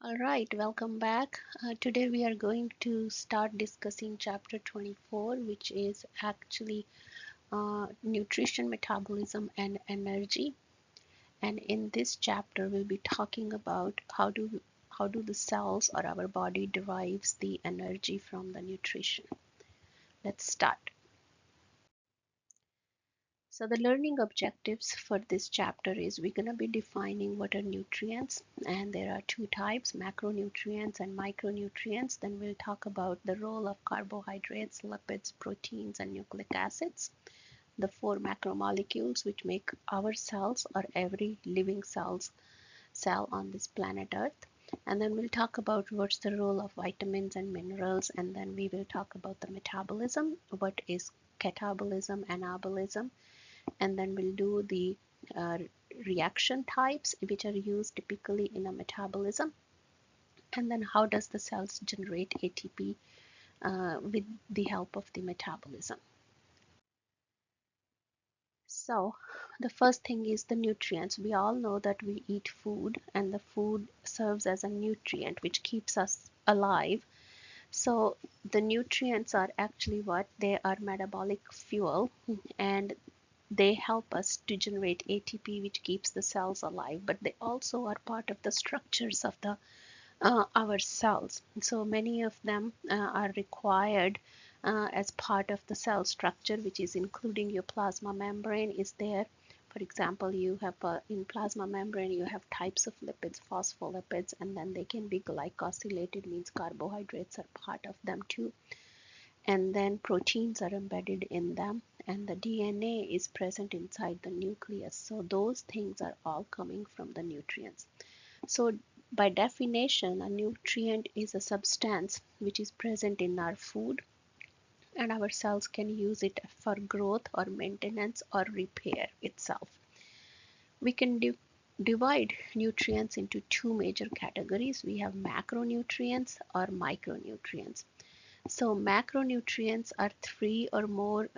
All right, welcome back. Today we are going to start discussing chapter 24, which is actually nutrition, metabolism, and energy. And in this chapter, we'll be talking about how do the cells or our body derives the energy from the nutrition. Let's start. So the learning objectives for this chapter is we're going to be defining what are nutrients, and there are two types, macronutrients and micronutrients. Then we'll talk about the role of carbohydrates, lipids, proteins, and nucleic acids, the four macromolecules which make our cells or every living cell on this planet Earth. And then we'll talk about what's the role of vitamins and minerals, and then we will talk about the metabolism, what is catabolism, anabolism, and then we'll do the uh, reaction types which are used typically in a metabolism, and then how does the cells generate ATP with the help of the metabolism. So the first thing is the nutrients. We all know that we eat food, and the food serves as a nutrient which keeps us alive. So the nutrients are actually what they are, metabolic fuel, and they help us to generate ATP, which keeps the cells alive, but they also are part of the structures of the our cells. So many of them are required as part of the cell structure, which is including your plasma membrane is there. For example, you have in plasma membrane, you have types of lipids, phospholipids, and then they can be glycosylated, means carbohydrates are part of them too. And then proteins are embedded in them, and the DNA is present inside the nucleus. So those things are all coming from the nutrients. So by definition, a nutrient is a substance which is present in our food, and our cells can use it for growth or maintenance or repair itself. We can divide nutrients into two major categories. We have macronutrients or micronutrients. So macronutrients are three or more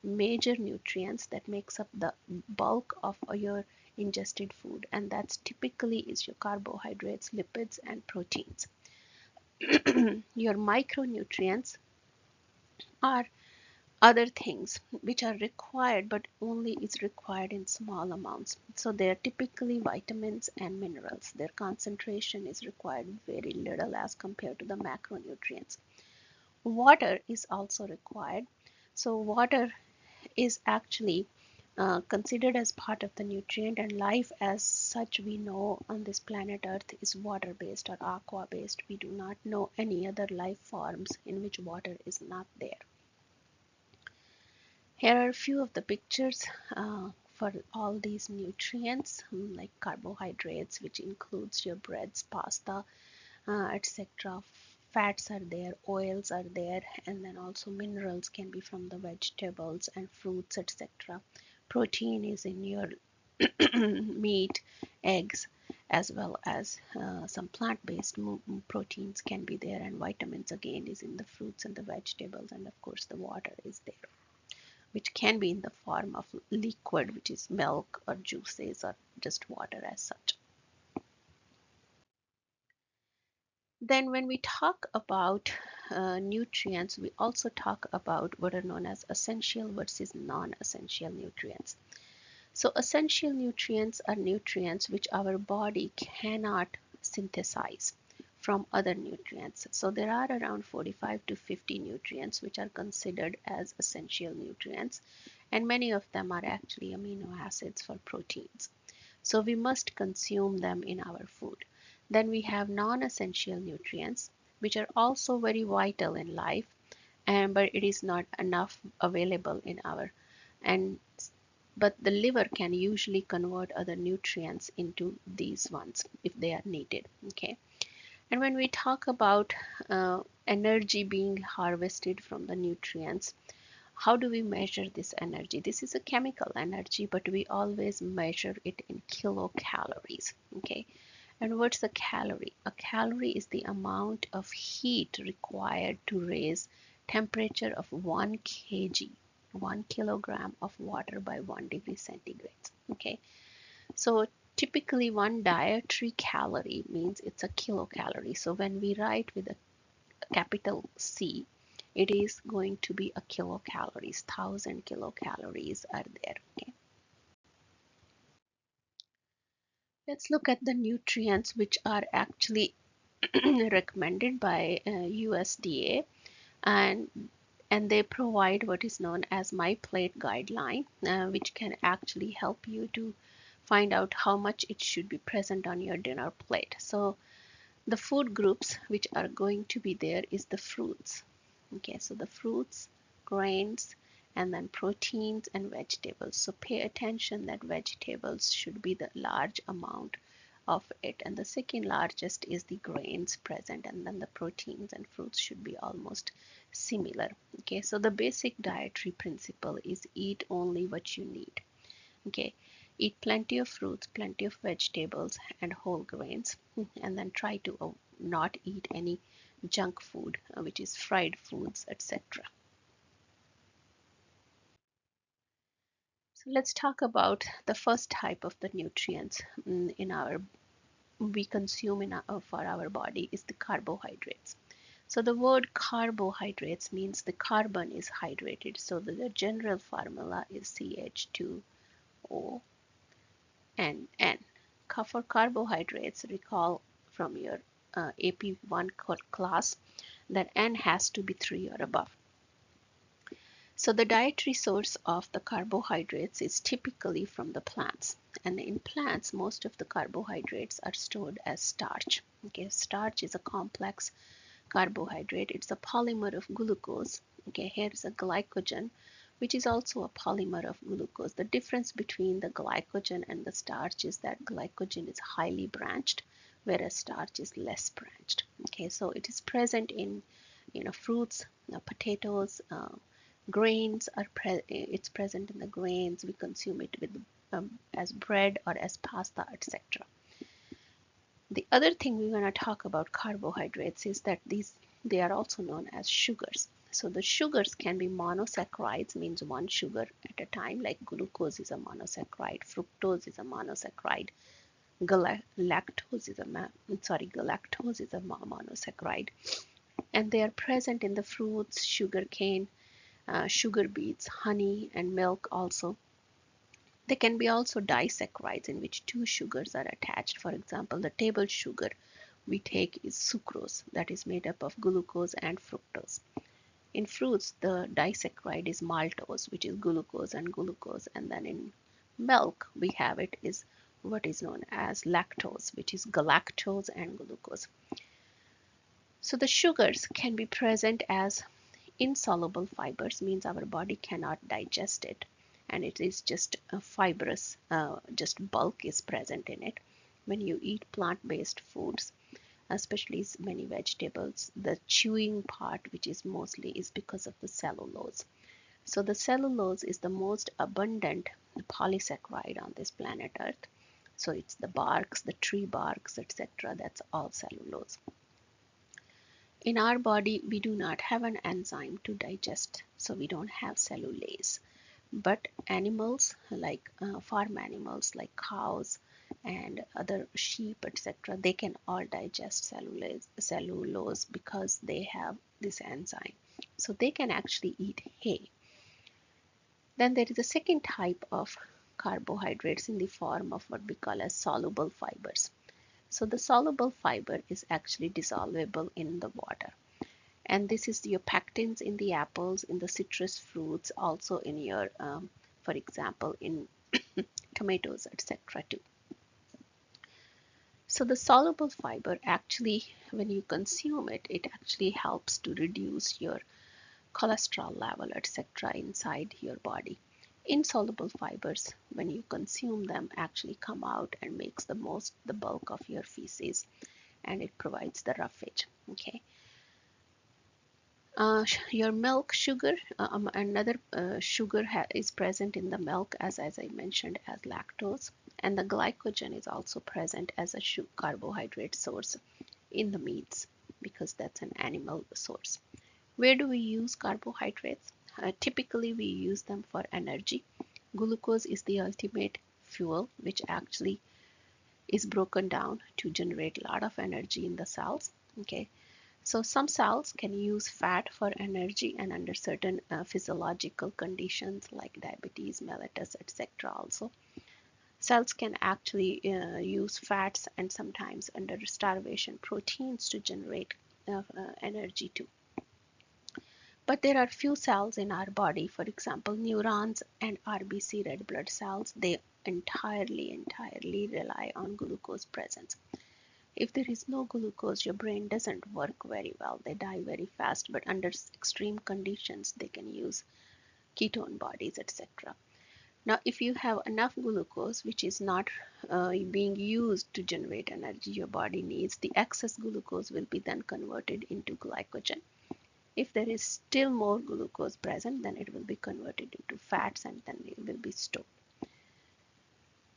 major nutrients that makes up the bulk of your ingested food, and that's typically is your carbohydrates, lipids, and proteins. Your micronutrients are other things which are required, but only is required in small amounts. So they are typically vitamins and minerals. Their concentration is required very little as compared to the macronutrients. Water is also required. So water is actually considered as part of the nutrient, and life as such we know on this planet Earth is water based or aqua based. We do not know any other life forms in which water is not there. Here are a few of the pictures for all these nutrients, like carbohydrates, which includes your breads, pasta, etc. Fats are there, oils are there, and then also minerals can be from the vegetables and fruits, etc. Protein is in your meat, eggs, as well as some plant-based proteins can be there, and vitamins again is in the fruits and the vegetables, and of course the water is there, which can be in the form of liquid, which is milk or juices or just water as such. Then when we talk about nutrients, we also talk about what are known as essential versus non-essential nutrients. So essential nutrients are nutrients which our body cannot synthesize from other nutrients. So there are around 45 to 50 nutrients which are considered as essential nutrients, and many of them are actually amino acids for proteins. So we must consume them in our food. Then we have non-essential nutrients, which are also very vital in life, but it is not enough available in our, and but the liver can usually convert other nutrients into these ones if they are needed. Okay. And when we talk about energy being harvested from the nutrients, how do we measure this energy? This is a chemical energy, but we always measure it in kilocalories. Okay. And what's a calorie? A calorie is the amount of heat required to raise temperature of 1 kg, 1 kilogram of water by 1 degree centigrade. Okay. So Typically, one dietary calorie means it's a kilocalorie. So when we write with a capital C, it is going to be a kilocalories. 1,000 kilocalories are there. Okay. Let's look at the nutrients which are actually recommended by USDA, and they provide what is known as my plate guideline, which can actually help you to find out how much it should be present on your dinner plate. So the food groups which are going to be there is the fruits. Okay, so the fruits, grains, and then proteins and vegetables. So pay attention that vegetables should be the large amount of it, and the second largest is the grains present, and then the proteins and fruits should be almost similar. Okay, so the basic dietary principle is eat only what you need. Okay, eat plenty of fruits, plenty of vegetables and whole grains, and then try to not eat any junk food, which is fried foods, etc. So let's talk about the first type of the nutrients in our we consume for our body is the carbohydrates. So the word carbohydrates means the carbon is hydrated. So the general formula is CH2O and N. For carbohydrates, recall from your AP1 class that N has to be 3 or above. So the dietary source of the carbohydrates is typically from the plants. And in plants, most of the carbohydrates are stored as starch. Okay, starch is a complex carbohydrate. It's a polymer of glucose. Okay, here's a glycogen, which is also a polymer of glucose. The difference between the glycogen and the starch is that glycogen is highly branched, whereas starch is less branched. Okay, so it is present in fruits, potatoes, grains it's present in the grains. We consume it with as bread or as pasta, etc. The other thing we're going to talk about carbohydrates is that they are also known as sugars. So the sugars can be monosaccharides, means one sugar at a time, like glucose is a monosaccharide, fructose is a monosaccharide, galactose is a monosaccharide, and they are present in the fruits, sugar cane, sugar beets, honey, and milk also. They can be also disaccharides in which two sugars are attached. For example, the table sugar we take is sucrose, that is made up of glucose and fructose. In fruits, the disaccharide is maltose, which is glucose and glucose, and then in milk we have it is what is known as lactose, which is galactose and glucose. So the sugars can be present as insoluble fibers, means our body cannot digest it, and it is just a fibrous, just bulk is present in it. When you eat plant-based foods, especially many vegetables, the chewing part, which is mostly, is because of the cellulose. So the cellulose is the most abundant polysaccharide on this planet Earth. So it's the barks, the tree barks, etc. That's all cellulose. In our body, we do not have an enzyme to digest, so we don't have cellulase. But animals, like farm animals like cows and other sheep, etc., they can all digest cellulose because they have this enzyme. So they can actually eat hay. Then there is a second type of carbohydrates in the form of what we call as soluble fibers. So the soluble fiber is actually dissolvable in the water. And this is your pectins in the apples, in the citrus fruits, also in your, for example, in tomatoes, etc. too. So the soluble fiber actually, when you consume it, it actually helps to reduce your cholesterol level, etc. inside your body. Insoluble fibers, when you consume them, actually come out and makes the bulk of your feces, and it provides the roughage. Okay. Your milk sugar, another sugar is present in the milk, as I mentioned, as lactose, and the glycogen is also present as a carbohydrate source in the meats because that's an animal source. Where do we use carbohydrates? Typically, we use them for energy. Glucose is the ultimate fuel, which actually is broken down to generate a lot of energy in the cells. Okay, so some cells can use fat for energy, and under certain physiological conditions like diabetes mellitus, etc. Also, cells can actually use fats and sometimes under starvation proteins to generate energy too. But there are few cells in our body, for example, neurons and RBC red blood cells, they entirely rely on glucose presence. If there is no glucose, your brain doesn't work very well. They die very fast, but under extreme conditions, they can use ketone bodies, etc. Now, if you have enough glucose, which is not being used to generate energy your body needs, the excess glucose will be then converted into glycogen. If there is still more glucose present, then it will be converted into fats and then it will be stored.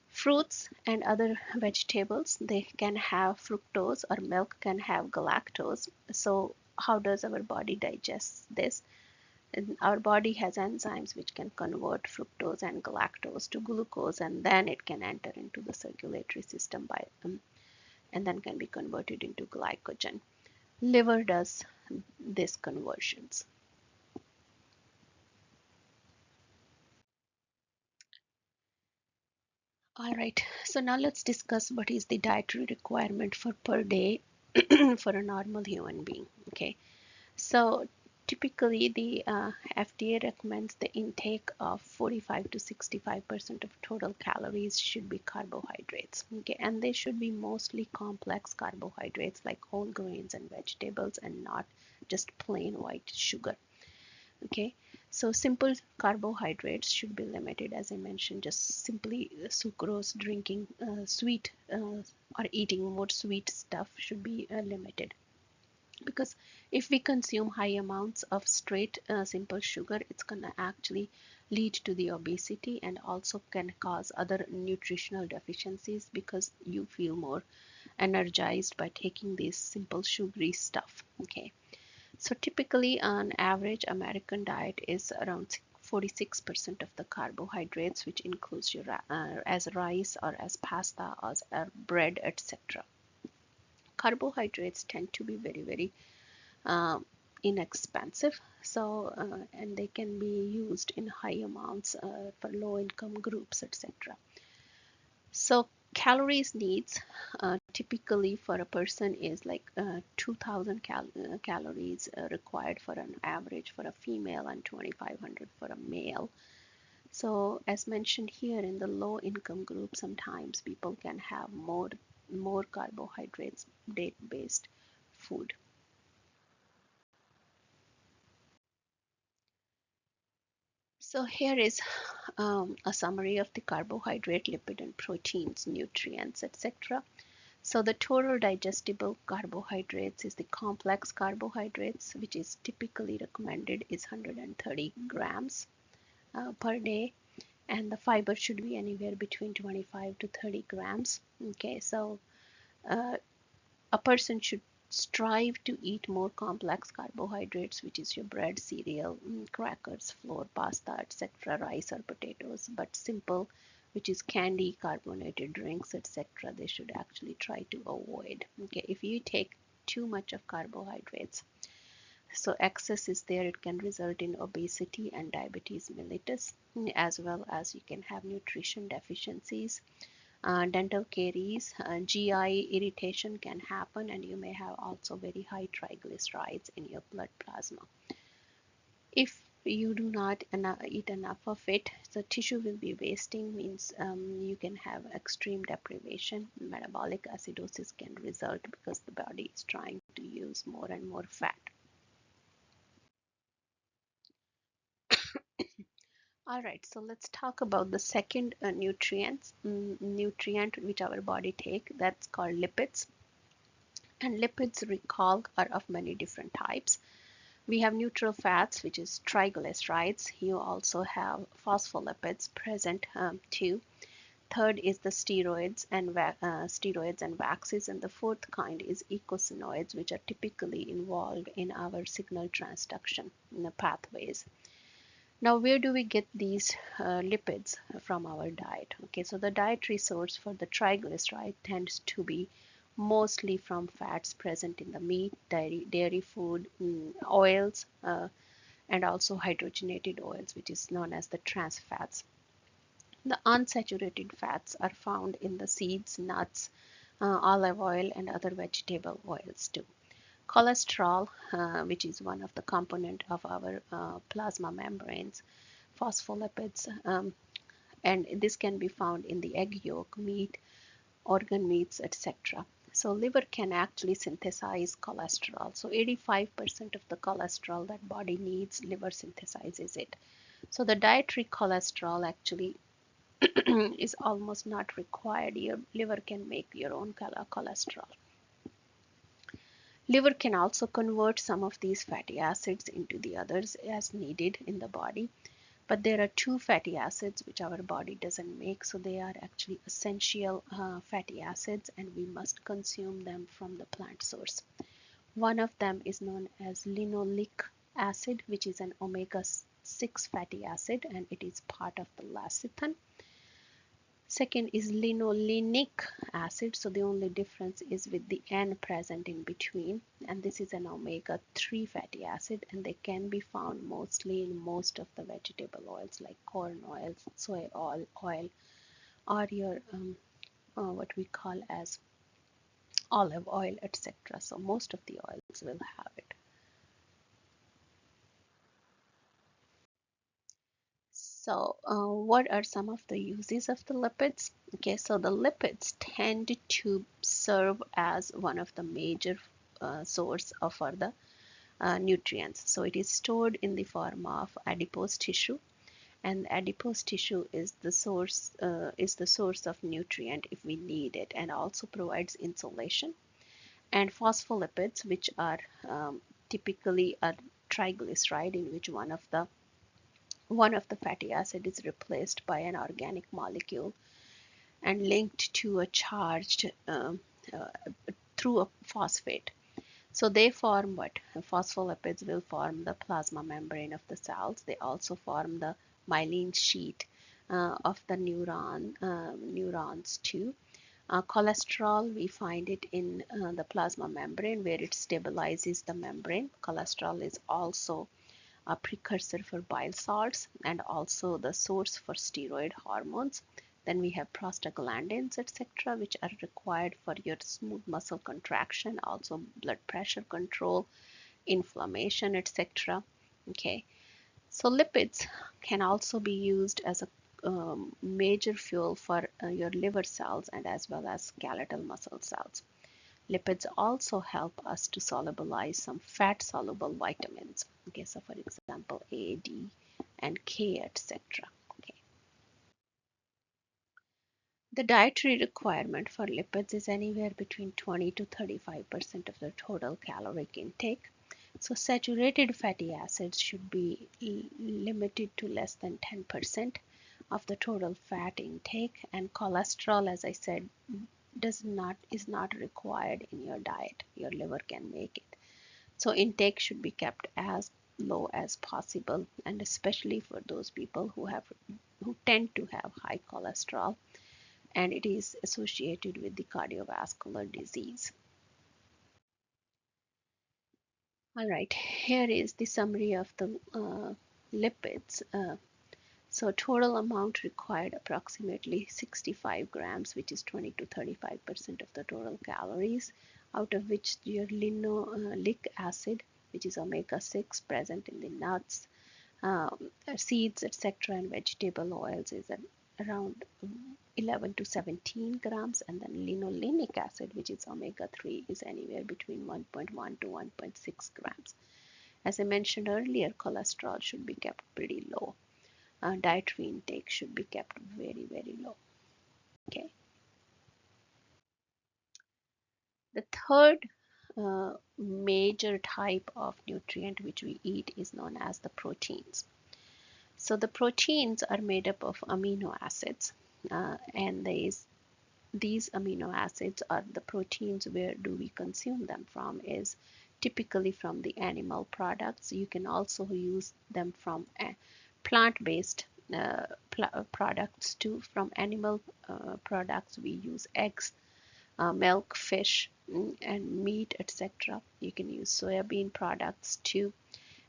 Fruits and other vegetables, they can have fructose, or milk can have galactose. So how does our body digest this? And our body has enzymes which can convert fructose and galactose to glucose, and then it can enter into the circulatory system by and then can be converted into glycogen. Liver does these conversions. All right, so now let's discuss what is the dietary requirement for per day for a normal human being. Okay, so typically the FDA recommends the intake of 45 to 65% of total calories should be carbohydrates. Okay, and they should be mostly complex carbohydrates like whole grains and vegetables, and not just plain white sugar. Okay, so simple carbohydrates should be limited, as I mentioned, just simply sucrose, drinking sweet or eating more sweet stuff should be limited, because if we consume high amounts of straight simple sugar, it's going to actually lead to the obesity and also can cause other nutritional deficiencies, because you feel more energized by taking this simple sugary stuff. Okay, so typically on average American diet is around 46% of the carbohydrates, which includes your as rice or as pasta or as bread, etc. Carbohydrates tend to be very um, inexpensive, so and they can be used in high amounts for low income groups, etc. So calories needs typically for a person is like 2000 calories required for an average for a female and 2500 for a male. So as mentioned here, in the low income group, sometimes people can have more carbohydrates date based food. So here is a summary of the carbohydrate, lipid, and proteins, nutrients, etc. So the total digestible carbohydrates is the complex carbohydrates, which is typically recommended is 130 grams per day, and the fiber should be anywhere between 25 to 30 grams. Okay, so uh, a person should strive to eat more complex carbohydrates, which is your bread, cereal, crackers, flour, pasta, etc., rice or potatoes, but simple, which is candy, carbonated drinks, etc., they should actually try to avoid. Okay, if you take too much of carbohydrates, so excess is there, it can result in obesity and diabetes mellitus, as well as you can have nutrition deficiencies, dental caries, GI irritation can happen, and you may have also very high triglycerides in your blood plasma. If you do not eat enough of it, the tissue will be wasting, means you can have extreme deprivation. Metabolic acidosis can result because the body is trying to use more and more fat. All right, so let's talk about the second nutrient which our body take, that's called lipids. And lipids, recall, are of many different types. We have neutral fats, which is triglycerides. You also have phospholipids present too. Third is the steroids and waxes, and the fourth kind is eicosanoids, which are typically involved in our signal transduction in the pathways. Now, where do we get these lipids from our diet? Okay, so the dietary source for the triglyceride tends to be mostly from fats present in the meat, dairy food, oils, and also hydrogenated oils, which is known as the trans fats. The unsaturated fats are found in the seeds, nuts, olive oil, and other vegetable oils too. Cholesterol, which is one of the component of our plasma membranes, phospholipids, and this can be found in the egg yolk, meat, organ meats, etc. So liver can actually synthesize cholesterol. So 85% of the cholesterol that body needs, liver synthesizes it. So the dietary cholesterol actually is almost not required. Your liver can make your own cholesterol. Liver can also convert some of these fatty acids into the others as needed in the body. But there are two fatty acids which our body doesn't make, so they are actually essential fatty acids, and we must consume them from the plant source. One of them is known as linoleic acid, which is an omega-6 fatty acid, and it is part of the lecithin. Second is linolenic acid, so the only difference is with the N present in between, and this is an omega-3 fatty acid, and they can be found mostly in most of the vegetable oils like corn oil, soy oil, or your what we call as olive oil, etc. So most of the oils will have it. So, what are some of the uses of the lipids? Okay, so the lipids tend to serve as one of the major source for the nutrients. So it is stored in the form of adipose tissue, and adipose tissue is the source of nutrient if we need it, and also provides insulation. And phospholipids, which are typically a triglyceride in which one of the fatty acid is replaced by an organic molecule and linked to a charged uh, through a phosphate. So they form what? Phospholipids will form the plasma membrane of the cells. They also form the myelin sheet of the neurons too. Cholesterol, we find it in the plasma membrane where it stabilizes the membrane. Cholesterol is also a precursor for bile salts and also the source for steroid hormones. Then we have prostaglandins, etc., which are required for your smooth muscle contraction, also blood pressure control, inflammation, etc. Okay, so lipids can also be used as a major fuel for your liver cells and as well as skeletal muscle cells. Lipids also help us to solubilize some fat soluble vitamins. Okay, so for example, A, D, and K, etc. Okay. The dietary requirement for lipids is anywhere between 20 to 35% of the total caloric intake. So saturated fatty acids should be limited to less than 10% of the total fat intake, and cholesterol, as I said, is not required in your diet. Your liver can make it. So intake should be kept as low as possible, and especially for those people who tend to have high cholesterol, and it is associated with the cardiovascular disease. All right, here is the summary of the lipids. So total amount required approximately 65 grams, which is 20 to 35% of the total calories, out of which your linoleic acid, which is omega-6 present in the nuts, seeds, etc., and vegetable oils is around 11 to 17 grams, and then linolenic acid, which is omega-3, is anywhere between 1.1 to 1.6 grams. As I mentioned earlier, cholesterol should be kept pretty low. Dietary intake should be kept very, very low. Okay. The third major type of nutrient which we eat is known as the proteins. So the proteins are made up of amino acids, and these amino acids are the proteins. Where do we consume them from is typically from the animal products. You can also use them from plant-based products too. From animal products, we use eggs, milk, fish, and meat, etc. You can use soybean products too,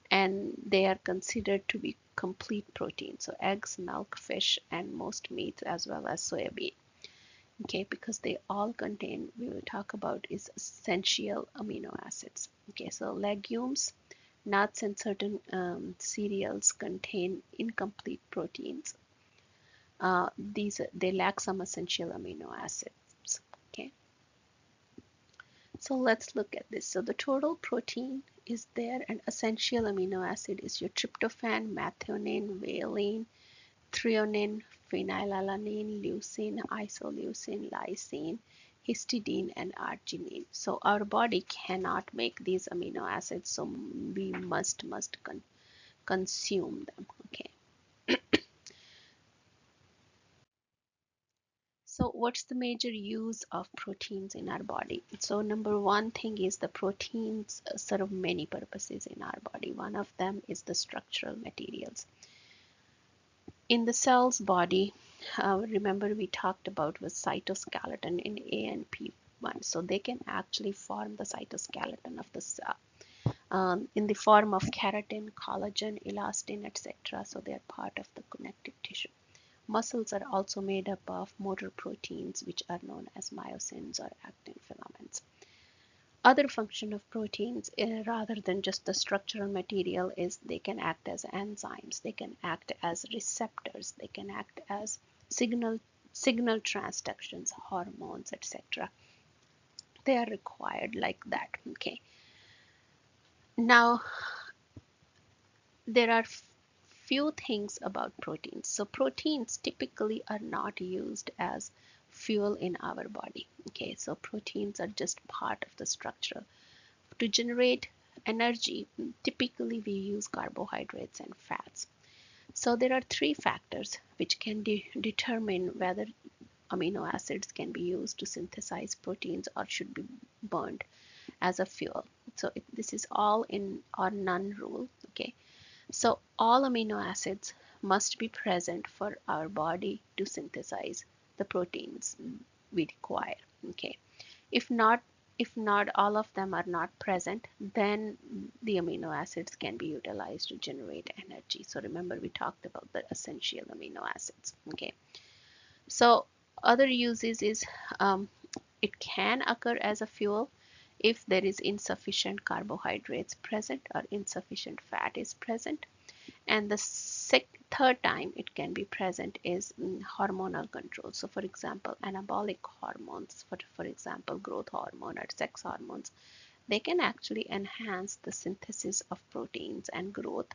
and they are considered to be complete protein. So eggs, milk, fish, and most meats, as well as soybean. Okay, because they all contain, we will talk about, is essential amino acids. Okay, so legumes, nuts, and certain cereals contain incomplete proteins. These they lack some essential amino acids. Okay, so let's look at this. So the total protein is there, and essential amino acid is your tryptophan, methionine, valine, threonine, phenylalanine, leucine, isoleucine, lysine, histidine, and arginine. So our body cannot make these amino acids, so we must consume them. Okay. So what's the major use of proteins in our body? So number one thing is the proteins serve many purposes in our body. One of them is the structural materials. In the cell's body, remember we talked about was cytoskeleton in A and P1. So they can actually form the cytoskeleton of the cell in the form of keratin, collagen, elastin, etc. So they are part of the connective tissue. Muscles are also made up of motor proteins, which are known as myosins or actin filaments. Other function of proteins, rather than just the structural material, is they can act as enzymes, they can act as receptors, they can act as signal transductions, hormones, etc. They are required like that. Okay. Now there are few things about proteins. So proteins typically are not used as fuel in our body. Okay, so proteins are just part of the structure. To generate energy, typically we use carbohydrates and fats. So there are three factors which can determine whether amino acids can be used to synthesize proteins or should be burned as a fuel. So this is all in or none rule. Okay, so all amino acids must be present for our body to synthesize the proteins we require. Okay, if not, all of them are not present, then the amino acids can be utilized to generate energy. So remember we talked about the essential amino acids. Okay, so other uses is it can occur as a fuel if there is insufficient carbohydrates present or insufficient fat is present. And the third time it can be present is hormonal control. So for example, anabolic hormones, for example, growth hormone or sex hormones, they can actually enhance the synthesis of proteins and growth.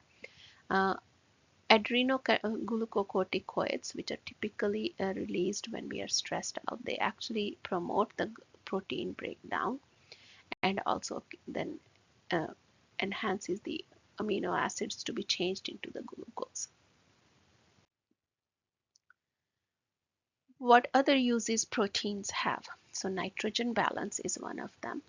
Adrenoglucocorticoids, which are typically released when we are stressed out, they actually promote the protein breakdown and also then uh, enhances the amino acids to be changed into the glucose. What other uses proteins have? So nitrogen balance is one of them.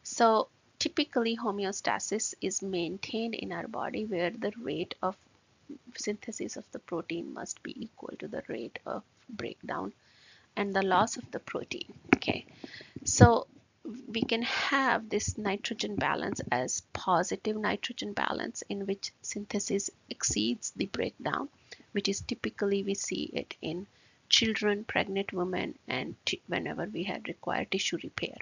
So typically homeostasis is maintained in our body where the rate of synthesis of the protein must be equal to the rate of breakdown and the loss of the protein. Okay, so we can have this nitrogen balance as positive nitrogen balance in which synthesis exceeds the breakdown, which is typically we see it in children, pregnant women, and whenever we had required tissue repair.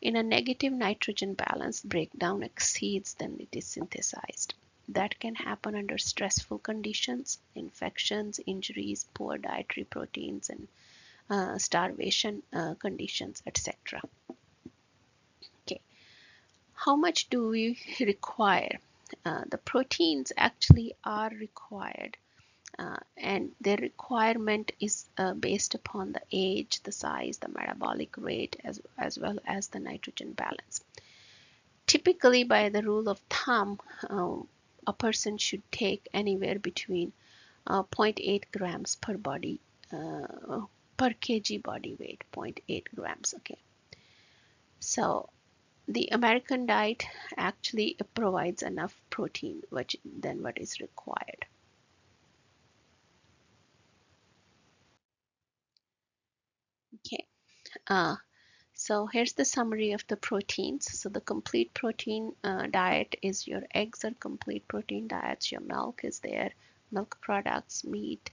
In a negative nitrogen balance, breakdown exceeds then it is synthesized. That can happen under stressful conditions, infections, injuries, poor dietary proteins, and starvation conditions, etc. Okay, how much do we require? The proteins actually are required, and their requirement is based upon the age, the size, the metabolic rate, as well as the nitrogen balance. Typically, by the rule of thumb, a person should take anywhere between 0.8 grams per body per kg body weight, 0.8 grams. Okay, so the American diet actually provides enough protein than what is required. Uh, so here's the summary of the proteins. So the complete protein diet is your eggs are complete protein diets. Your milk is there, milk products, meat,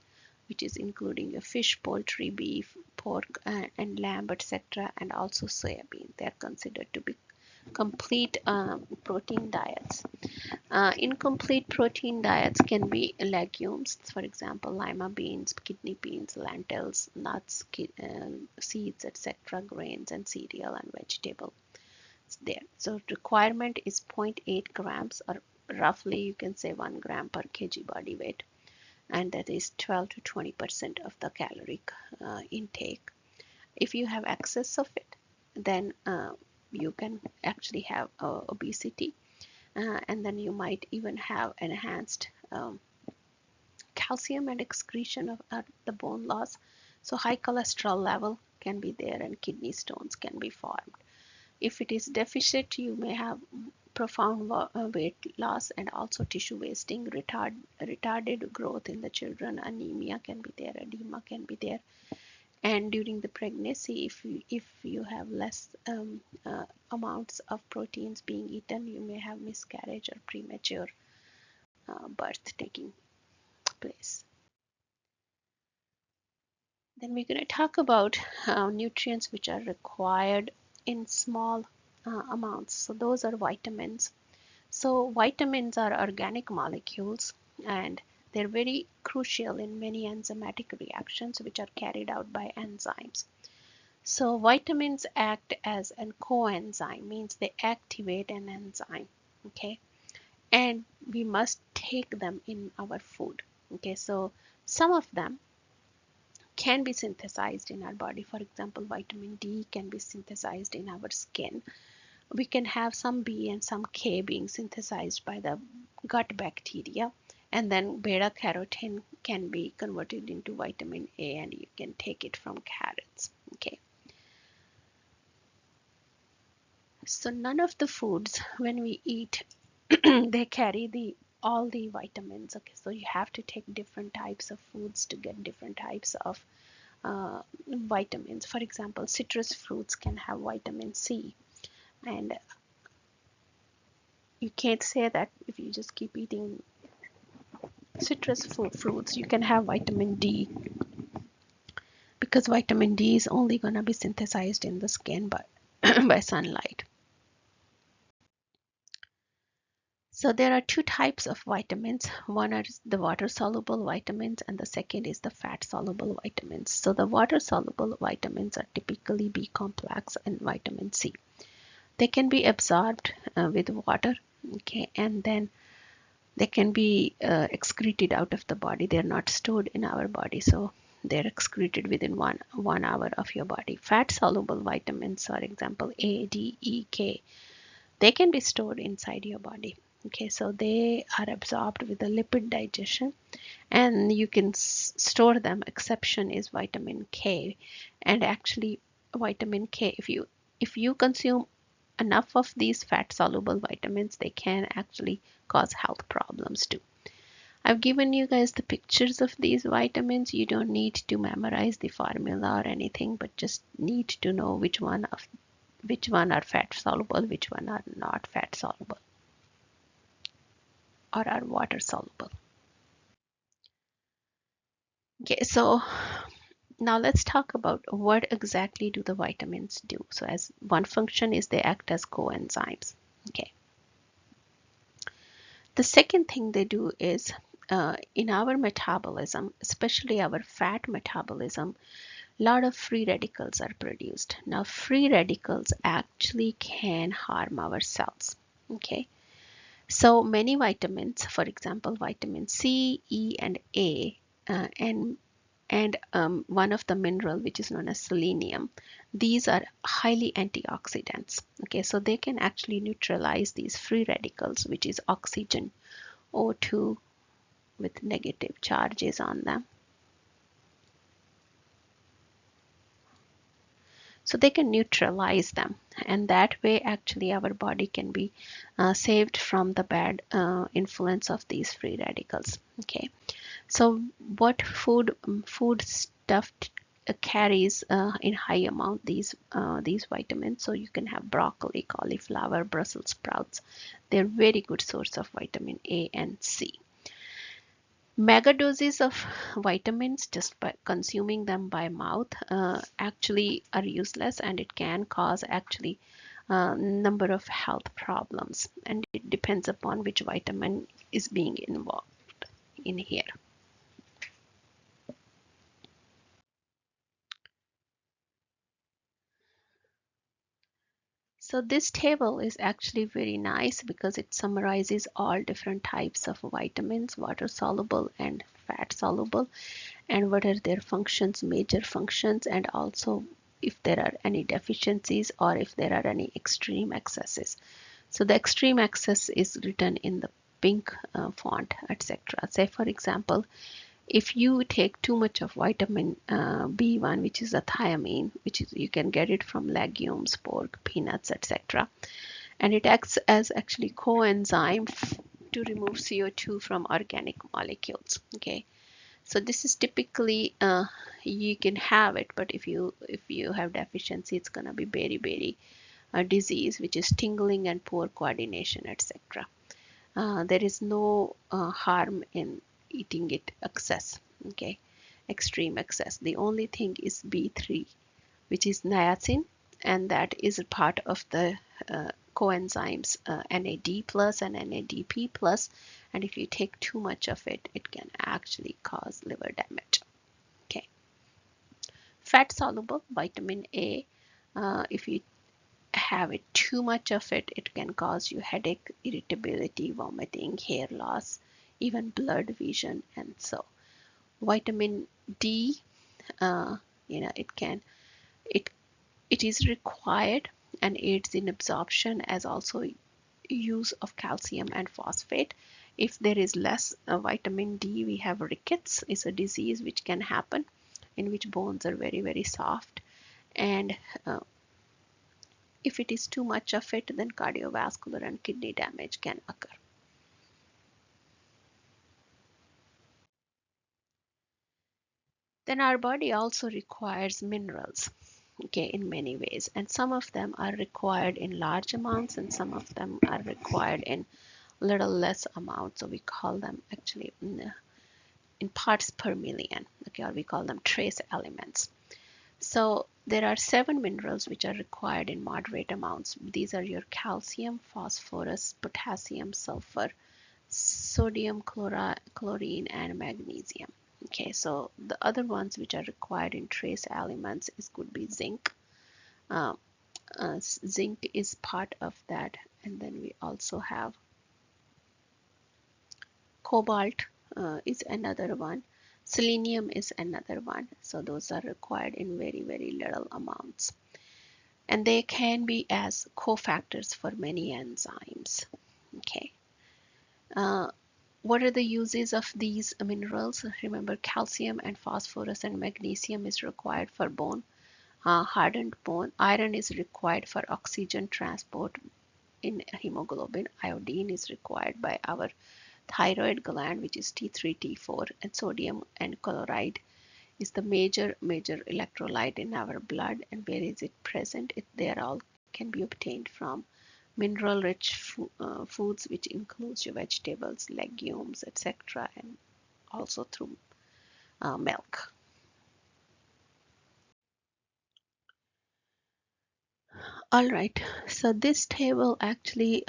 which is including your fish, poultry, beef, pork, and lamb, etc., and also soybean. They are considered to be complete protein diets. Incomplete protein diets can be legumes, for example, lima beans, kidney beans, lentils, nuts, seeds, etc., grains, and cereal and vegetable. There. So requirement is zero point 0.8 grams, or roughly you can say 1 gram per kg body weight, and that is 12 to 20% of the caloric intake. If you have excess of it, then you can actually have obesity, and then you might even have enhanced calcium and excretion of the bone loss. So high cholesterol level can be there, and kidney stones can be formed. If it is deficient, you may have profound weight loss and also tissue wasting, retarded growth in the children, anemia can be there, edema can be there. And during the pregnancy, if you have less amounts of proteins being eaten, you may have miscarriage or premature birth taking place. Then we're going to talk about nutrients which are required in small amounts. So those are vitamins. So vitamins are organic molecules, and they're very crucial in many enzymatic reactions which are carried out by enzymes. So vitamins act as a coenzyme, means they activate an enzyme, okay? And we must take them in our food, okay? So some of them can be synthesized in our body. For example, vitamin D can be synthesized in our skin. We can have some B and some K being synthesized by the gut bacteria, and then beta carotene can be converted into vitamin A, and you can take it from carrots, okay? So none of the foods when we eat they carry all the vitamins, okay? So you have to take different types of foods to get different types of vitamins. For example, citrus fruits can have vitamin C, and you can't say that if you just keep eating citrus fruits you can have vitamin D, because vitamin D is only going to be synthesized in the skin by by sunlight. So there are two types of vitamins. One is the water soluble vitamins, and the second is the fat soluble vitamins. So the water soluble vitamins are typically B complex and vitamin C. They can be absorbed with water, okay, and then they can be excreted out of the body. They're not stored in our body, so they're excreted within one hour of your body. Fat soluble vitamins, for example, A, D, E, K, they can be stored inside your body, okay? So they are absorbed with the lipid digestion, and you can store them. Exception is vitamin K, and actually vitamin K, if you consume enough of these fat soluble vitamins, they can actually cause health problems too. I've given you guys the pictures of these vitamins. You don't need to memorize the formula or anything, but just need to know which one are fat soluble, which one are not fat soluble or are water soluble. Okay, so now let's talk about what exactly do the vitamins do. So as one function is they act as coenzymes. Okay. The second thing they do is in our metabolism, especially our fat metabolism, a lot of free radicals are produced. Now free radicals actually can harm our cells. Okay. So many vitamins, for example, vitamin C, E, and A, and one of the mineral which is known as selenium, these are highly antioxidants. Okay, so they can actually neutralize these free radicals, which is oxygen, O2 with negative charges on them. So they can neutralize them, and that way actually our body can be saved from the bad influence of these free radicals. Okay, so what food stuff carries in high amount these vitamins. So you can have broccoli, cauliflower, Brussels sprouts. They're very good source of vitamin A and C. Mega doses of vitamins just by consuming them by mouth actually are useless, and it can cause actually a number of health problems, and it depends upon which vitamin is being involved in here. So this table is actually very nice because it summarizes all different types of vitamins, water soluble and fat soluble, and what are their functions, major functions, and also if there are any deficiencies or if there are any extreme excesses. So the extreme excess is written in the pink font, etc. Say for example, if you take too much of vitamin B1, which is a thiamine, which is you can get it from legumes, pork, peanuts, etc., and it acts as actually coenzyme to remove CO2 from organic molecules. Okay, so this is typically you can have it, but if you have deficiency, it's gonna be very disease, which is tingling and poor coordination, etc. There is no harm in eating it excess. Okay, extreme excess. The only thing is B3, which is niacin, and that is a part of the coenzymes NAD plus and NADP plus, and if you take too much of it, it can actually cause liver damage. Okay, fat soluble vitamin A, if you have it too much of it, it can cause you headache, irritability, vomiting, hair loss, even blurred vision. And so vitamin D, uh, it can it it is required and aids in absorption, as also use of calcium and phosphate. If there is less vitamin D, we have rickets. It's a disease which can happen in which bones are very soft, and uh, if it is too much of it, then cardiovascular and kidney damage can occur. Then our body also requires minerals, okay, in many ways, and some of them are required in large amounts and some of them are required in little less amounts. So we call them actually in parts per million, okay, or we call them trace elements. So there are 7 minerals which are required in moderate amounts. These are your calcium, phosphorus, potassium, sulfur, sodium, chlorine, and magnesium. Okay, so the other ones which are required in trace elements is could be zinc. Uh, Zinc is part of that, and then we also have cobalt is another one. Selenium is another one. So those are required in very little amounts, and they can be as cofactors for many enzymes. Okay. Uh, What are the uses of these minerals? Remember, calcium and phosphorus and magnesium is required for bone, hardened bone. Iron is required for oxygen transport in hemoglobin. Iodine is required by our thyroid gland, which is T3, T4, and sodium and chloride is the major electrolyte in our blood. And where is it present? They are all can be obtained from mineral-rich foods, which includes your vegetables, legumes, etc., and also through milk. All right, so this table actually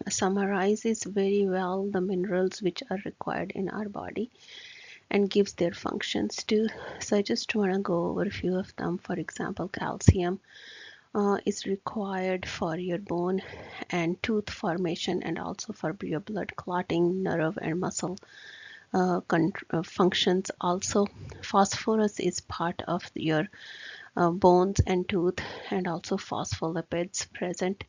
summarizes very well the minerals which are required in our body and gives their functions too. So I just want to go over a few of them. For example, calcium is required for your bone and tooth formation, and also for your blood clotting, nerve and muscle functions. Also, phosphorus is part of your bones and tooth, and also phospholipids present.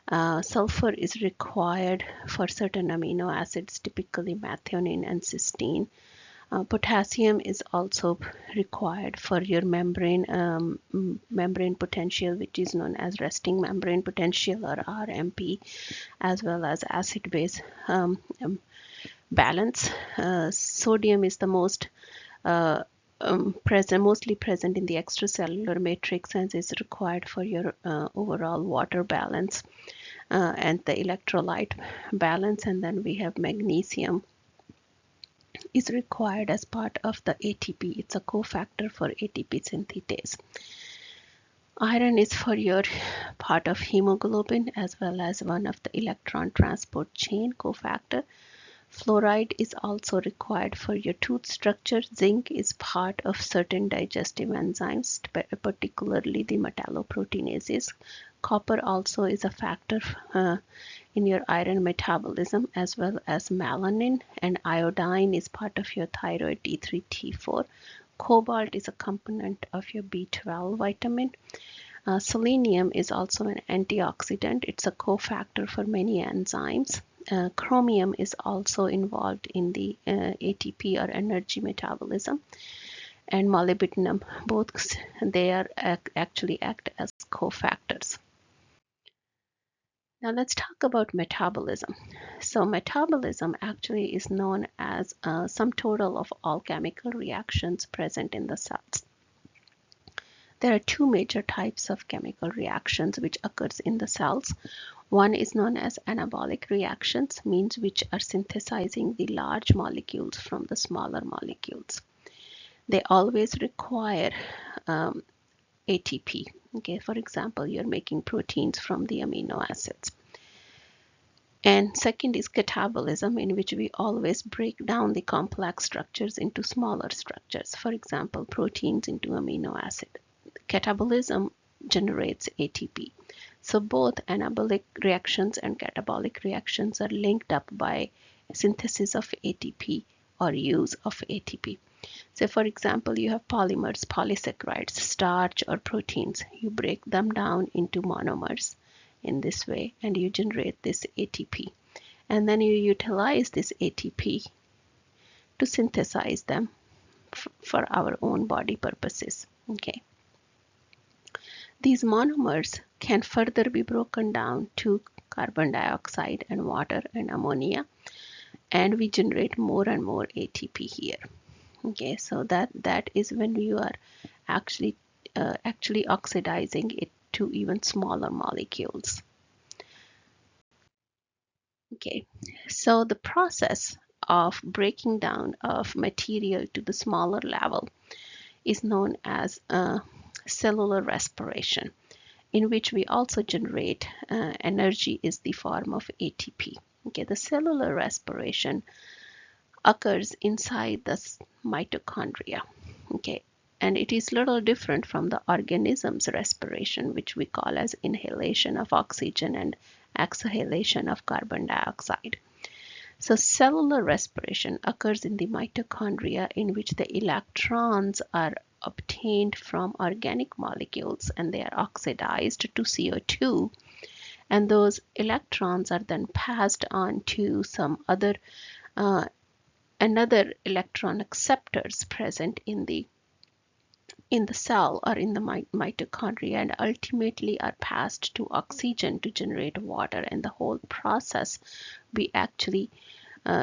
Sulfur is required for certain amino acids, typically methionine and cysteine. Potassium is also required for your membrane potential, which is known as resting membrane potential, or RMP, as well as acid base balance. Sodium is the most uh, mostly present in the extracellular matrix and is required for your overall water balance and the electrolyte balance. And then we have magnesium is required as part of the ATP. It's a cofactor for ATP synthetase. Iron is for your part of hemoglobin as well as one of the electron transport chain cofactor. Fluoride is also required for your tooth structure. Zinc is part of certain digestive enzymes, particularly the metalloproteinases. Copper also is a factor in your iron metabolism, as well as melanin, and iodine is part of your thyroid T3, T4. Cobalt is a component of your B12 vitamin. Selenium is also an antioxidant. It's a cofactor for many enzymes. Chromium is also involved in the ATP or energy metabolism, and molybdenum, both they are actually act as cofactors. Now let's talk about metabolism. So metabolism actually is known as sum total of all chemical reactions present in the cells. There are two major types of chemical reactions which occurs in the cells. One is known as anabolic reactions, means which are synthesizing the large molecules from the smaller molecules. They always require ATP. Okay, for example, you're making proteins from the amino acids. And second is catabolism, in which we always break down the complex structures into smaller structures. For example, proteins into amino acid. Catabolism generates ATP. So both anabolic reactions and catabolic reactions are linked up by synthesis of ATP or use of ATP. So for example, you have polymers, polysaccharides, starch or proteins. You break them down into monomers in this way and you generate this ATP. And then you utilize this ATP to synthesize them for our own body purposes. Okay. These monomers can further be broken down to carbon dioxide and water and ammonia, and we generate more and more ATP here. Okay, so that is when you are actually oxidizing it to even smaller molecules. Okay, so the process of breaking down of material to the smaller level is known as cellular respiration, in which we also generate energy is the form of ATP. Okay, the cellular respiration occurs inside the mitochondria. Okay, and it is little different from the organism's respiration, which we call as inhalation of oxygen and exhalation of carbon dioxide. So cellular respiration occurs in the mitochondria, in which the electrons are obtained from organic molecules and they are oxidized to CO2, and those electrons are then passed on to some other another electron acceptors present in the cell or in the mitochondria, and ultimately are passed to oxygen to generate water. And the whole process, we actually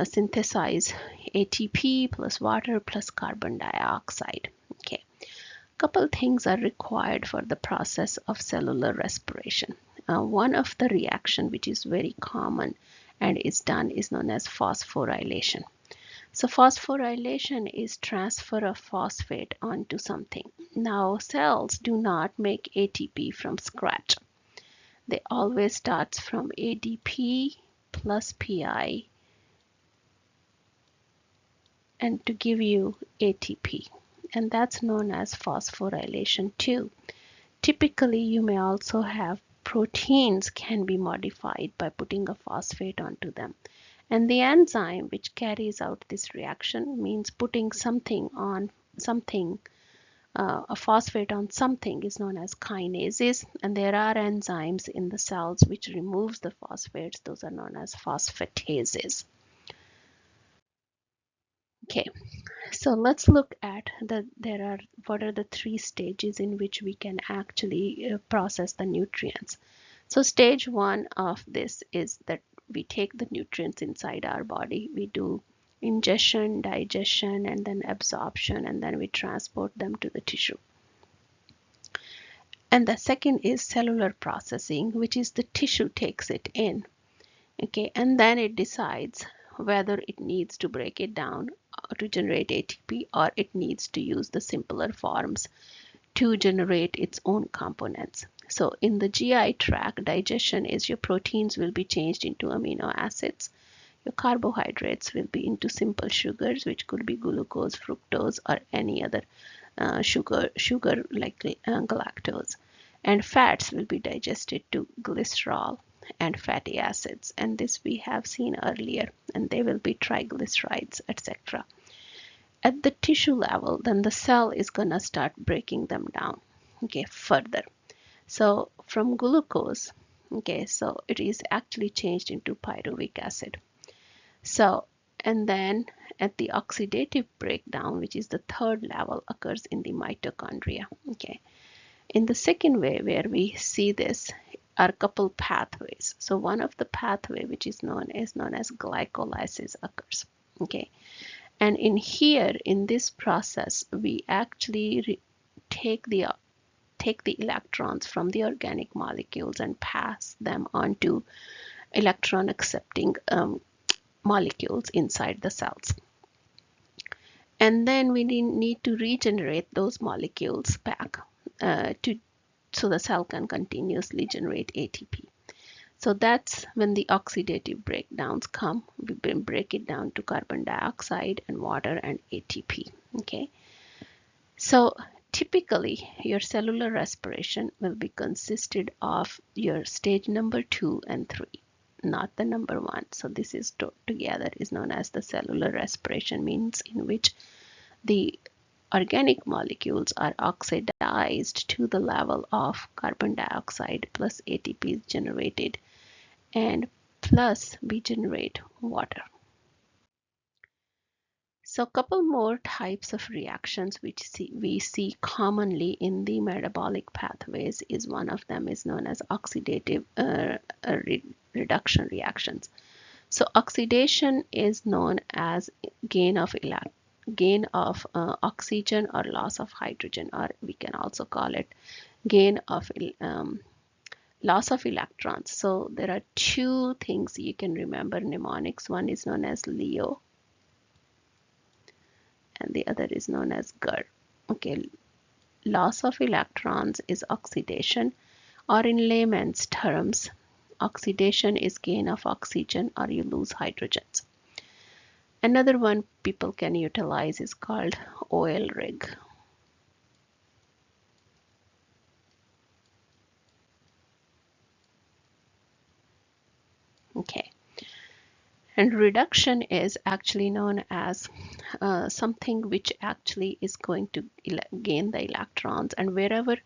synthesize ATP plus water plus carbon dioxide. Okay, couple things are required for the process of cellular respiration. One of the reaction which is very common and is done is known as phosphorylation. So phosphorylation is transfer of phosphate onto something. Now cells do not make ATP from scratch. They always start from ADP plus PI and to give you ATP, and that's known as phosphorylation too. Typically, you may also have proteins can be modified by putting a phosphate onto them. And the enzyme which carries out this reaction means putting something on something, a phosphate on something is known as kinases. And there are enzymes in the cells which removes the phosphates. Those are known as phosphatases. Okay, so let's look at what are the three stages in which we can actually process the nutrients. So stage one of this is that we take the nutrients inside our body, we do ingestion, digestion, and then absorption, and then we transport them to the tissue. And the second is cellular processing, which is the tissue takes it in, okay, and then it decides whether it needs to break it down to generate ATP, or it needs to use the simpler forms to generate its own components. So in the GI tract, digestion is your proteins will be changed into amino acids. Your carbohydrates will be into simple sugars, which could be glucose, fructose, or any other sugar like galactose. And fats will be digested to glycerol and fatty acids. And this we have seen earlier, and they will be triglycerides, etc. At the tissue level, then the cell is going to start breaking them down, okay, further. So from glucose, okay, so it is actually changed into pyruvic acid. So, and then at the oxidative breakdown, which is the third level, occurs in the mitochondria, okay. In the second way where we see this are a couple pathways. So one of the pathway which is known as glycolysis occurs, okay. And in here, in this process, we actually take the electrons from the organic molecules and pass them on to electron accepting molecules inside the cells. And then we need to regenerate those molecules back so the cell can continuously generate ATP. So that's when the oxidative breakdowns come. We break it down to carbon dioxide and water and ATP. Okay. So typically your cellular respiration will be consisted of your stage number 2 and 3, not the number 1. So this is together is known as the cellular respiration, means in which the organic molecules are oxidized to the level of carbon dioxide plus ATP is generated, and plus we generate water. So a couple more types of reactions which we see commonly in the metabolic pathways is one of them is known as oxidative reduction reactions. So oxidation is known as gain of oxygen or loss of hydrogen, or we can also call it gain of loss of electrons. So there are two things you can remember mnemonics. One is known as Leo and the other is known as GER. Okay, loss of electrons is oxidation, or in layman's terms, oxidation is gain of oxygen or you lose hydrogens. Another one people can utilize is called oil rig. Okay. And reduction is actually known as something which actually is going to gain the electrons, and wherever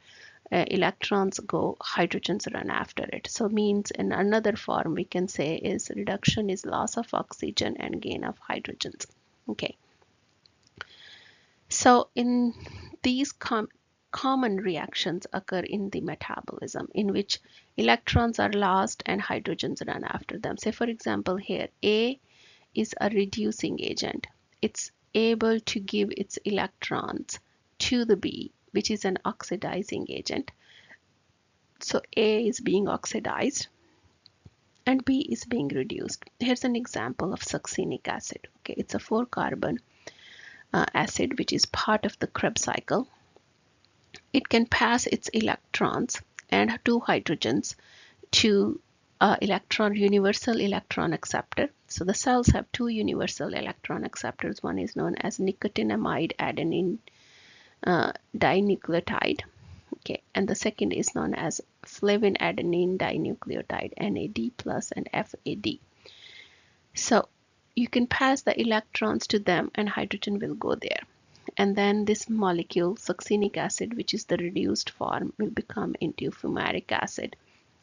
electrons go, hydrogens run after it. So means in another form we can say is reduction is loss of oxygen and gain of hydrogens. Okay. So in these common reactions occur in the metabolism in which electrons are lost and hydrogens run after them. Say for example here, A is a reducing agent. It's able to give its electrons to the B, which is an oxidizing agent. So A is being oxidized and B is being reduced. Here's an example of succinic acid. Okay, it's a 4-carbon acid which is part of the Krebs cycle. It can pass its electrons and 2 hydrogens to universal electron acceptor. So the cells have 2 universal electron acceptors. One is known as nicotinamide adenine dinucleotide. Okay, and the second is known as flavin adenine dinucleotide, NAD plus and FAD. So you can pass the electrons to them and hydrogen will go there. And then this molecule, succinic acid, which is the reduced form, will become into fumaric acid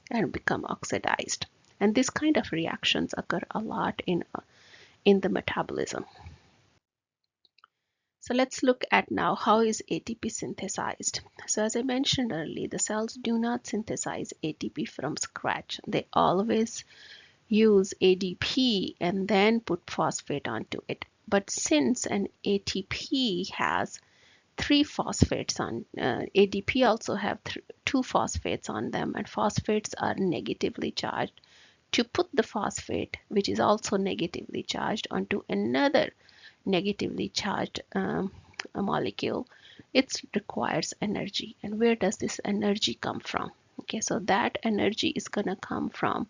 and become oxidized. And this kind of reactions occur a lot in the metabolism. So let's look at now how is ATP synthesized. So as I mentioned earlier, the cells do not synthesize ATP from scratch. They always use ADP and then put phosphate onto it. But since an ATP has three phosphates on, ADP also have two phosphates on them, and phosphates are negatively charged. To put the phosphate, which is also negatively charged, onto another negatively charged a molecule, it requires energy. And where does this energy come from? Okay, so that energy is going to come from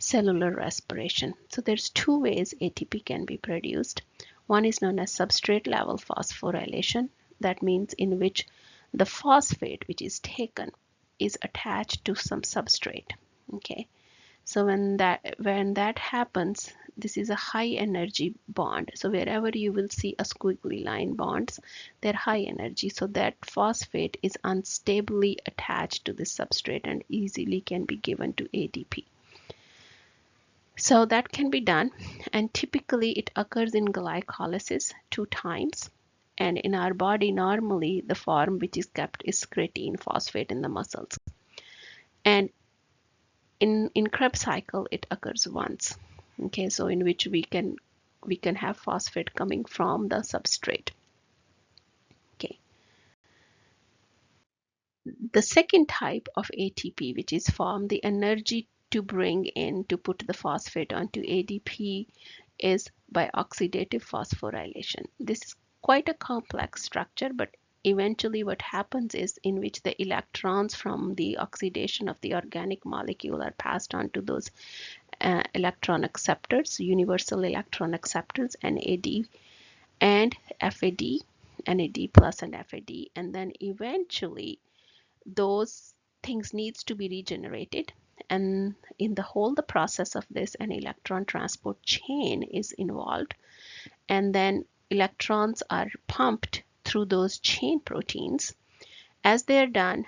cellular respiration. So there's two ways ATP can be produced. One is known as substrate level phosphorylation. That means in which the phosphate which is taken is attached to some substrate. Okay, so when that happens, this is a high energy bond. So wherever you will see a squiggly line bonds, they're high energy. So that phosphate is unstably attached to the substrate and easily can be given to ATP. So that can be done, and typically it occurs in glycolysis 2 times. And in our body, normally the form which is kept is creatine phosphate in the muscles. And in Krebs cycle, it occurs once. Okay, so in which we can have phosphate coming from the substrate. Okay. The second type of ATP, which is formed, the energy to bring in to put the phosphate onto ADP is by oxidative phosphorylation. This is quite a complex structure, but eventually what happens is in which the electrons from the oxidation of the organic molecule are passed on to those electron acceptors, universal electron acceptors, NAD and FAD, NAD plus and FAD, and then eventually those things needs to be regenerated, and in the process of this an electron transport chain is involved, and then electrons are pumped through those chain proteins. As they're done,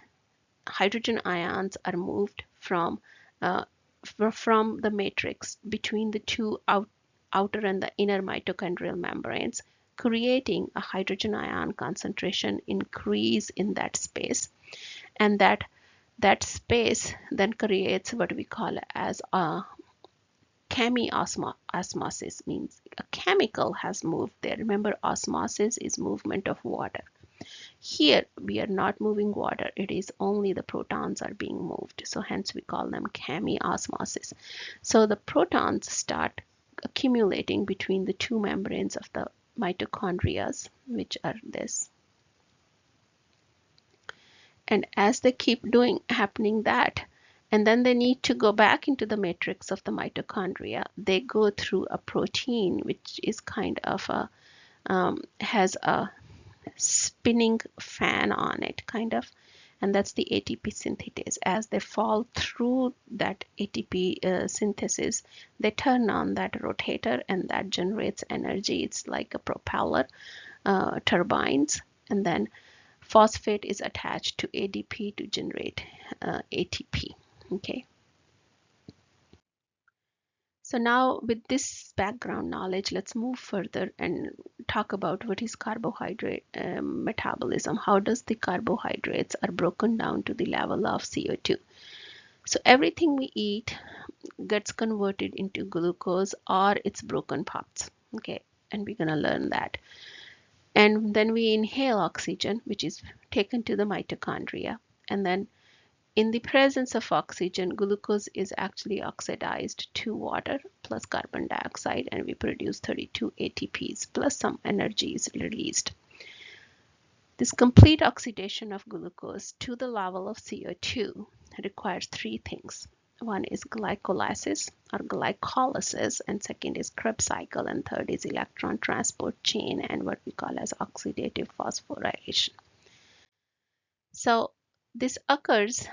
hydrogen ions are moved from the matrix between the two outer and the inner mitochondrial membranes, creating a hydrogen ion concentration increase in that space, and that space then creates what we call as a chemiosmosis, means a chemical has moved there. Remember, osmosis is movement of water. Here we are not moving water, it is only the protons are being moved, so hence we call them chemiosmosis. So the protons start accumulating between the two membranes of the mitochondria, which are this. And as they keep happening that, and then they need to go back into the matrix of the mitochondria, they go through a protein which is kind of has a spinning fan on it, kind of, and that's the ATP synthetase. As they fall through that ATP synthesis, they turn on that rotator, and that generates energy. It's like a propeller, turbines, and then phosphate is attached to ADP to generate ATP. Okay. So now with this background knowledge, let's move further and talk about what is carbohydrate metabolism. How does the carbohydrates are broken down to the level of CO2? So everything we eat gets converted into glucose or its broken parts. Okay, and we're gonna learn that. And then we inhale oxygen, which is taken to the mitochondria, and then in the presence of oxygen, glucose is actually oxidized to water plus carbon dioxide, and we produce 32 ATPs plus some energy is released. This complete oxidation of glucose to the level of CO2 requires three things. One is glycolysis or glycolysis, and second is Krebs cycle, and third is electron transport chain and what we call as oxidative phosphorylation. So this occurs,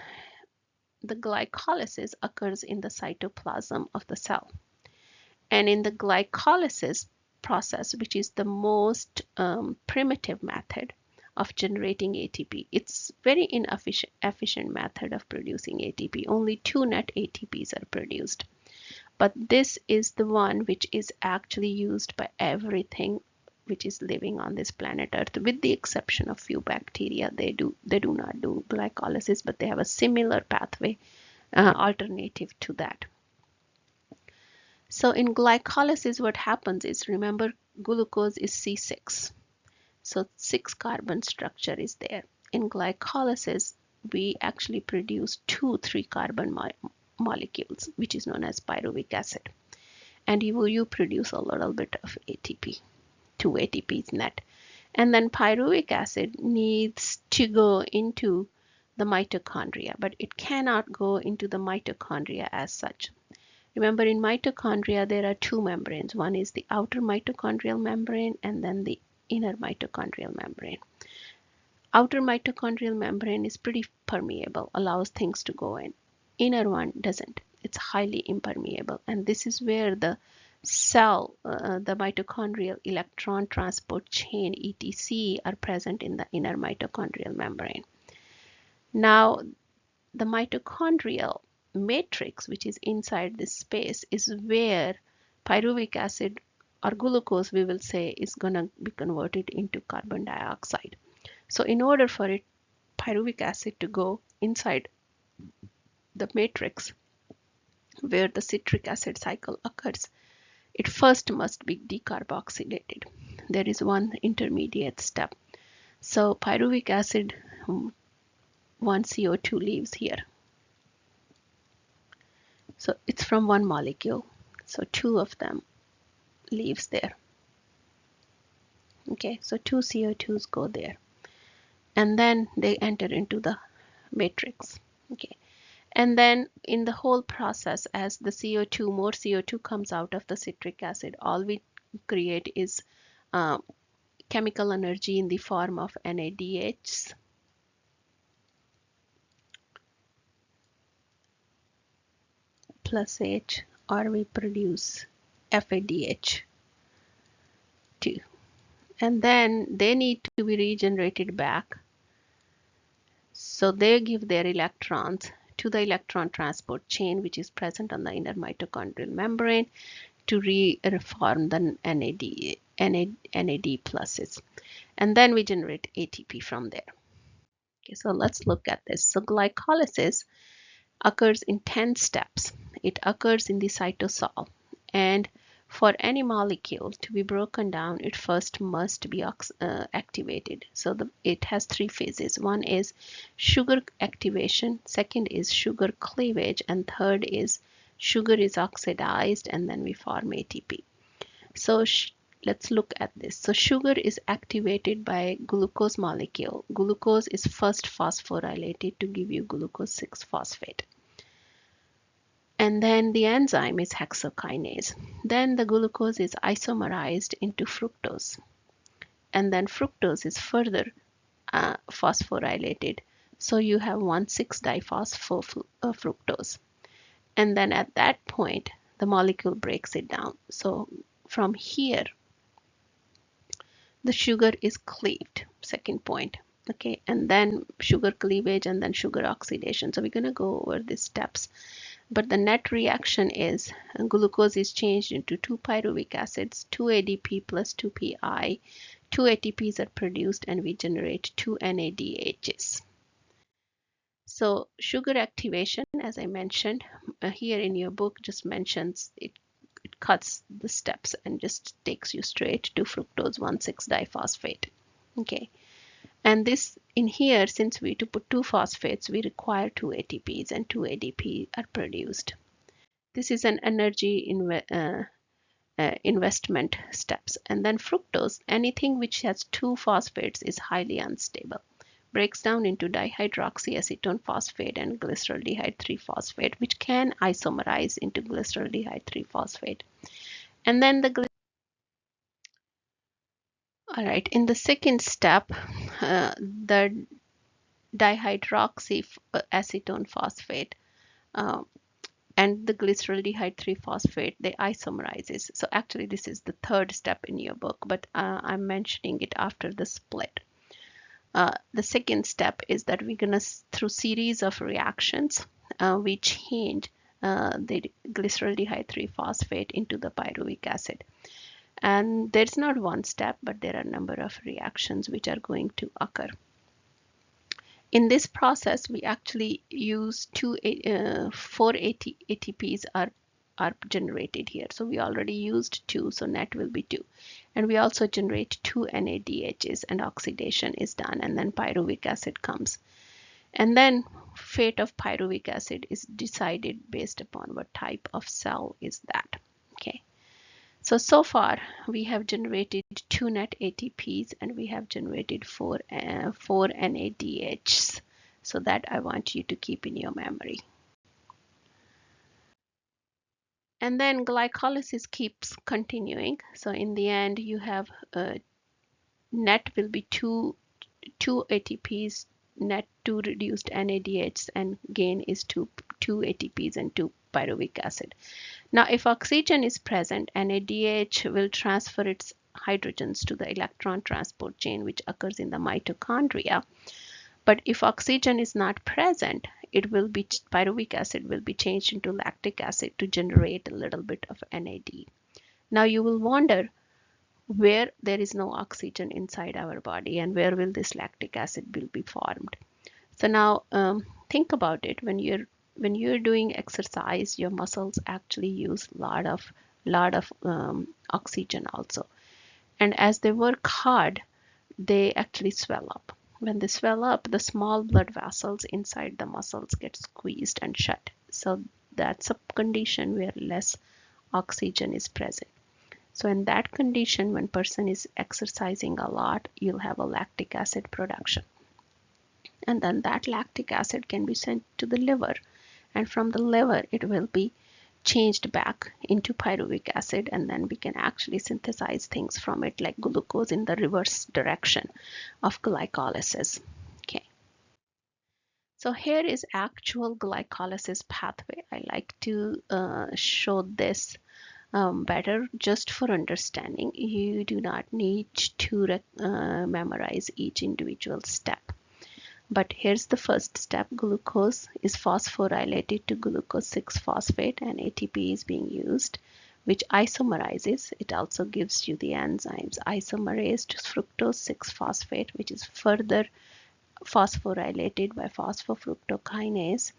the glycolysis occurs in the cytoplasm of the cell. And in the glycolysis process, which is the most primitive method of generating ATP, it's very inefficient method of producing ATP. Only 2 net ATPs are produced. But this is the one which is actually used by everything which is living on this planet Earth, with the exception of few bacteria. They do not do glycolysis, but they have a similar pathway alternative to that. So in glycolysis, what happens is, remember, glucose is C6. So 6 carbon structure is there. In glycolysis, we actually produce 2 3 carbon molecules, which is known as pyruvic acid. And you produce a little bit of ATP, 2 ATPs net. And then pyruvic acid needs to go into the mitochondria, but it cannot go into the mitochondria as such. Remember, in mitochondria, there are 2 membranes. One is the outer mitochondrial membrane and then the inner mitochondrial membrane. Outer mitochondrial membrane is pretty permeable, allows things to go in. Inner one doesn't. It's highly impermeable. And this is where the cell, the mitochondrial electron transport chain, ETC, are present in the inner mitochondrial membrane. Now, the mitochondrial matrix, which is inside this space, is where pyruvic acid or glucose, we will say, is going to be converted into carbon dioxide. So in order for it, pyruvic acid to go inside the matrix where the citric acid cycle occurs, it first must be decarboxylated. There is one intermediate step. So pyruvic acid, 1 CO2 leaves here. So it's from one molecule. So 2 of them leaves there. Okay, so 2 CO2s go there. And then they enter into the matrix. Okay. And then in the whole process, as the CO2, more CO2 comes out of the citric acid, all we create is chemical energy in the form of NADH plus H, or we produce FADH2. And then they need to be regenerated back. So they give their electrons to the electron transport chain, which is present on the inner mitochondrial membrane, to reform the NAD pluses. And then we generate ATP from there. Okay, so let's look at this. So glycolysis occurs in 10 steps. It occurs in the cytosol. And for any molecule to be broken down, it first must be activated. So it has 3 phases. One is sugar activation, second is sugar cleavage, and third is sugar is oxidized, and then we form ATP. So let's look at this. So sugar is activated by glucose molecule. Glucose is first phosphorylated to give you glucose 6-phosphate. And then the enzyme is hexokinase. Then the glucose is isomerized into fructose. And then fructose is further phosphorylated. So you have 1,6-diphospho-fructose. And then at that point, the molecule breaks it down. So from here, the sugar is cleaved, second point. Okay, and then sugar cleavage and then sugar oxidation. So we're going to go over these steps. But the net reaction is glucose is changed into 2 pyruvic acids, 2 ADP plus 2 PI. 2 ATPs are produced and we generate 2 NADHs. So sugar activation, as I mentioned, here in your book just mentions it cuts the steps and just takes you straight to fructose 1,6-diphosphate. Okay. And this in here, since we to put 2 phosphates, we require 2 ATPs and 2 ADP are produced. This is an energy investment steps. And then fructose, anything which has 2 phosphates is highly unstable. Breaks down into dihydroxyacetone phosphate and glyceraldehyde 3-phosphate, which can isomerize into glyceraldehyde 3-phosphate. And then all right, in the second step, the dihydroxyacetone phosphate and the glyceraldehyde 3-phosphate, they isomerizes. So actually this is the third step in your book, but I'm mentioning it after the split. The second step is that we're gonna, through series of reactions, we change the glyceraldehyde 3-phosphate into the pyruvic acid. And there's not one step, but there are a number of reactions which are going to occur. In this process, we actually use 4 ATPs are are generated here. So we already used 2, so net will be 2. And we also generate 2 NADHs, and oxidation is done, and then pyruvic acid comes. And then fate of pyruvic acid is decided based upon what type of cell is that. Okay. So far we have generated 2 net ATPs, and we have generated 4 NADHs. So that I want you to keep in your memory. And then glycolysis keeps continuing. So in the end, you have net will be two ATPs, net 2 reduced NADHs, and gain is 2 ATPs and 2 pyruvic acid. Now, if oxygen is present, NADH will transfer its hydrogens to the electron transport chain, which occurs in the mitochondria. But if oxygen is not present, it will be pyruvic acid will be changed into lactic acid to generate a little bit of NAD. Now you will wonder where there is no oxygen inside our body and where will this lactic acid will be formed. So now think about it. When you're doing exercise, your muscles actually use lot of oxygen also, and as they work hard, they actually swell up. When they swell up, the small blood vessels inside the muscles get squeezed and shut. So that's a condition where less oxygen is present. So in that condition, when person is exercising a lot, you'll have a lactic acid production. And then that lactic acid can be sent to the liver. And from the liver, it will be changed back into pyruvic acid, and then we can actually synthesize things from it like glucose in the reverse direction of glycolysis. Okay, so here is actual glycolysis pathway. I like to show this better just for understanding. You do not need to memorize each individual step. But here's the first step. Glucose is phosphorylated to glucose 6-phosphate, and ATP is being used, which isomerizes. It also gives you the enzymes isomerase to fructose 6-phosphate, which is further phosphorylated by phosphofructokinase,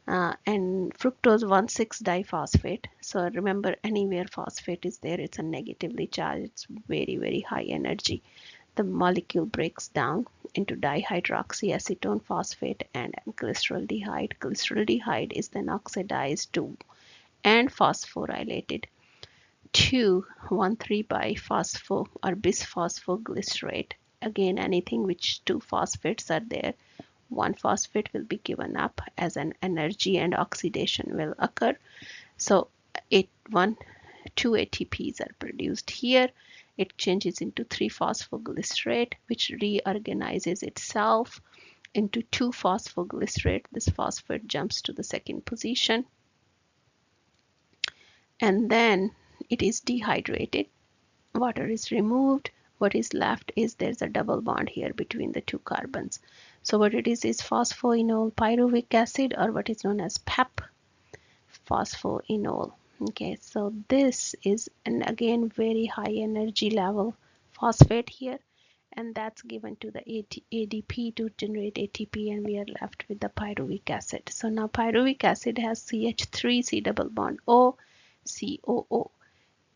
and fructose 1,6-diphosphate. So remember, anywhere phosphate is there, it's a negatively charged, it's very, very high energy. The molecule breaks down into dihydroxyacetone phosphate and glyceraldehyde. Glyceraldehyde is then oxidized to and phosphorylated to 1,3-biphospho or bisphosphoglycerate. Again, anything which 2 phosphates are there, 1 phosphate will be given up as an energy and oxidation will occur. So 2 ATPs are produced here. It changes into 3-phosphoglycerate, which reorganizes itself into 2-phosphoglycerate. This phosphate jumps to the second position, and then it is dehydrated. Water is removed. What is left is there's a double bond here between the 2 carbons. So what it is phosphoenol pyruvic acid, or what is known as PEP, phosphoenol. Okay, so this is, and again, very high energy level phosphate here, and that's given to the ADP to generate ATP, and we are left with the pyruvic acid. So now pyruvic acid has CH3 C double bond O, COO.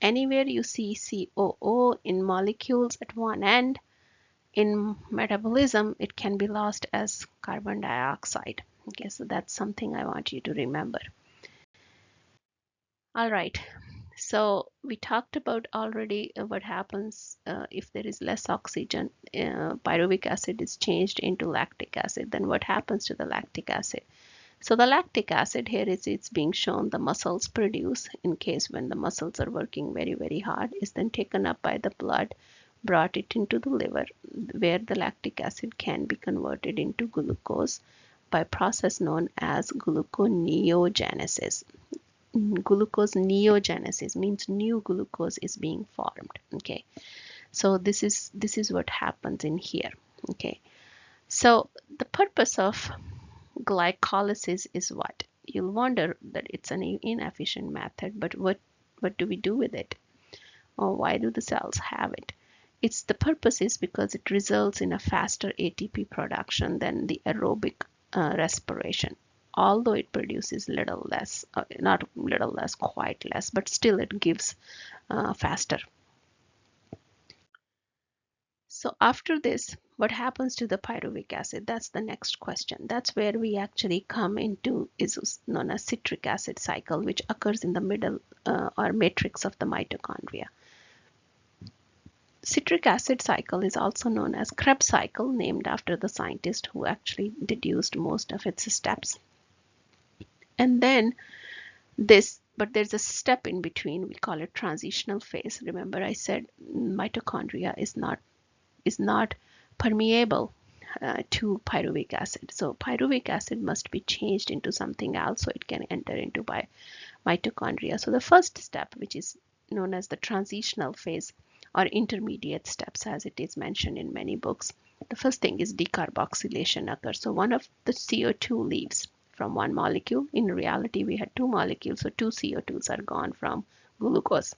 Anywhere you see COO in molecules at one end, in metabolism, it can be lost as carbon dioxide. Okay, so that's something I want you to remember. All right, so we talked about already what happens if there is less oxygen. Pyruvic acid is changed into lactic acid. Then what happens to the lactic acid? So the lactic acid here is it's being shown the muscles produce, in case when the muscles are working very, very hard, is then taken up by the blood, brought it into the liver, where the lactic acid can be converted into glucose by process known as gluconeogenesis. Glucose neogenesis means new glucose is being formed. Okay, so this is what happens in here. Okay, so the purpose of glycolysis is what? You'll wonder that it's an inefficient method, but what do we do with it? Or why do the cells have it? It's the purpose is because it results in a faster ATP production than the aerobic respiration. although it produces little less, not little less, quite less, but still it gives faster. So after this, what happens to the pyruvic acid? That's the next question. That's where we actually come into is known as citric acid cycle, which occurs in the middle or matrix of the mitochondria. Citric acid cycle is also known as Krebs cycle, named after the scientist who actually deduced most of its steps. And then but there's a step in between. We call it transitional phase. Remember I said mitochondria is not permeable to pyruvic acid. So pyruvic acid must be changed into something else so it can enter into mitochondria. So the first step, which is known as the transitional phase or intermediate steps, as it is mentioned in many books, the first thing is decarboxylation occurs. So one of the CO2 leaves from one molecule. In reality, we had two molecules, so two CO2s are gone from glucose.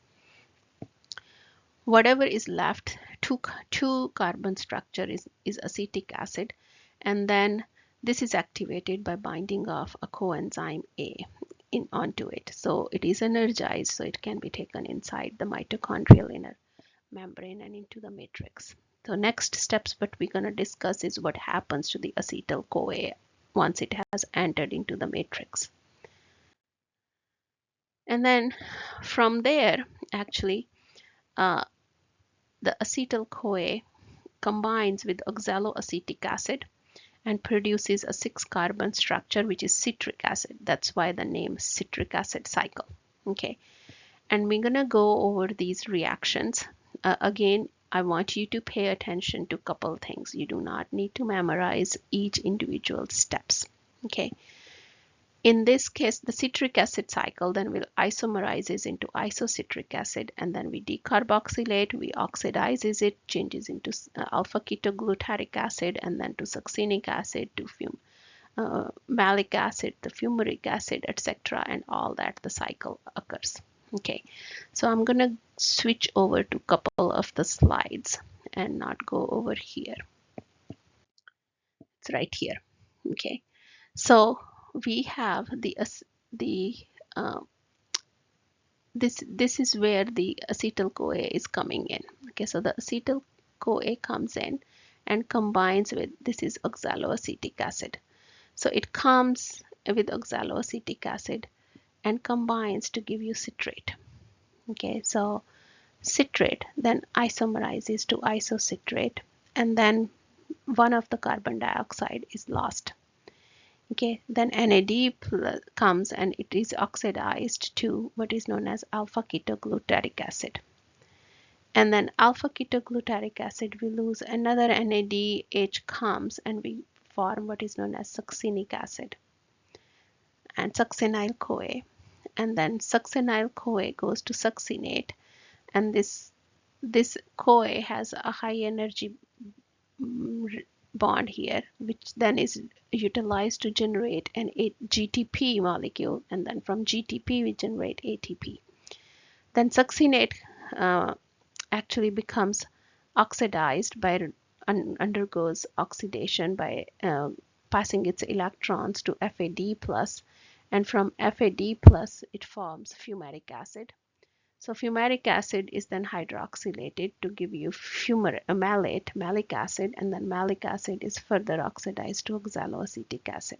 Whatever is left, two carbon structure is acetic acid, and then this is activated by binding of a coenzyme A onto it. So it is energized, so it can be taken inside the mitochondrial inner membrane and into the matrix. So next steps what we're going to discuss is what happens to the acetyl-CoA once it has entered into the matrix. And then from there, actually, the acetyl-CoA combines with oxaloacetic acid and produces a 6-carbon structure, which is citric acid. That's why the name citric acid cycle. Okay, and we're gonna go over these reactions. Again, I want you to pay attention to a couple things. You do not need to memorize each individual steps. Okay. In this case, the citric acid cycle then will isomerizes into isocitric acid, and then we decarboxylate, we oxidizes it, changes into alpha ketoglutaric acid, and then to succinic acid, to malic acid, the fumaric acid, etc., and all that the cycle occurs. Okay, so I'm gonna switch over to a couple of the slides and not go over here. It's right here. Okay, so we have this is where the acetyl-CoA is coming in. Okay, so the acetyl-CoA comes in and combines with, this is oxaloacetic acid. So it comes with oxaloacetic acid and combines to give you citrate. Okay, so citrate then isomerizes to isocitrate, and then one of the carbon dioxide is lost. Okay, then NAD comes and it is oxidized to what is known as alpha ketoglutaric acid. And then alpha ketoglutaric acid, we lose another NADH comes and we form what is known as succinic acid and succinyl-CoA. And then succinyl-CoA goes to succinate, and this CoA has a high energy bond here, which then is utilized to generate an GTP molecule, and then from GTP we generate ATP. Then succinate actually becomes oxidized by undergoes oxidation by passing its electrons to FAD plus, and from FAD plus it forms fumaric acid. So fumaric acid is then hydroxylated to give you malic acid, and then malic acid is further oxidized to oxaloacetic acid.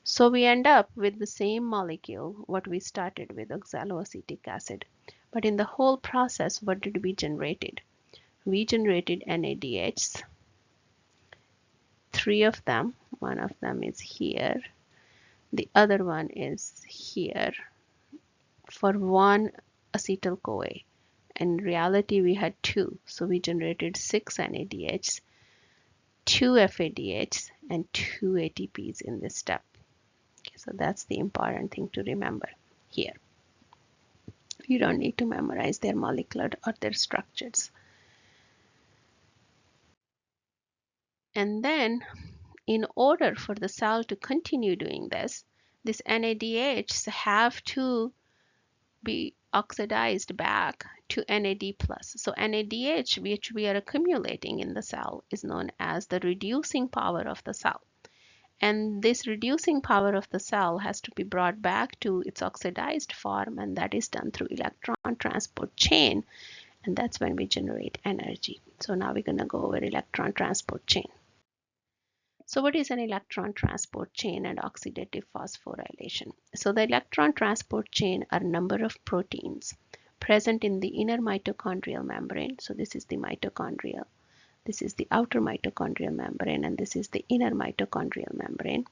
So we end up with the same molecule what we started with, oxaloacetic acid. But in the whole process, what did we generated? We generated NADHs, 3 of them. One of them is here. The other one is here for one acetyl-CoA. In reality, we had 2, so we generated 6 NADHs, 2 FADHs, and 2 ATPs in this step. Okay, so that's the important thing to remember here. You don't need to memorize their molecular or their structures. And then, in order for the cell to continue doing this, these NADHs have to be oxidized back to NAD+. So NADH, which we are accumulating in the cell, is known as the reducing power of the cell. And this reducing power of the cell has to be brought back to its oxidized form, and that is done through electron transport chain, and that's when we generate energy. So now we're going to go over electron transport chain. So what is an electron transport chain and oxidative phosphorylation? So the electron transport chain are number of proteins present in the inner mitochondrial membrane. So this is the mitochondrial, this is the outer mitochondrial membrane, and this is the inner mitochondrial membrane.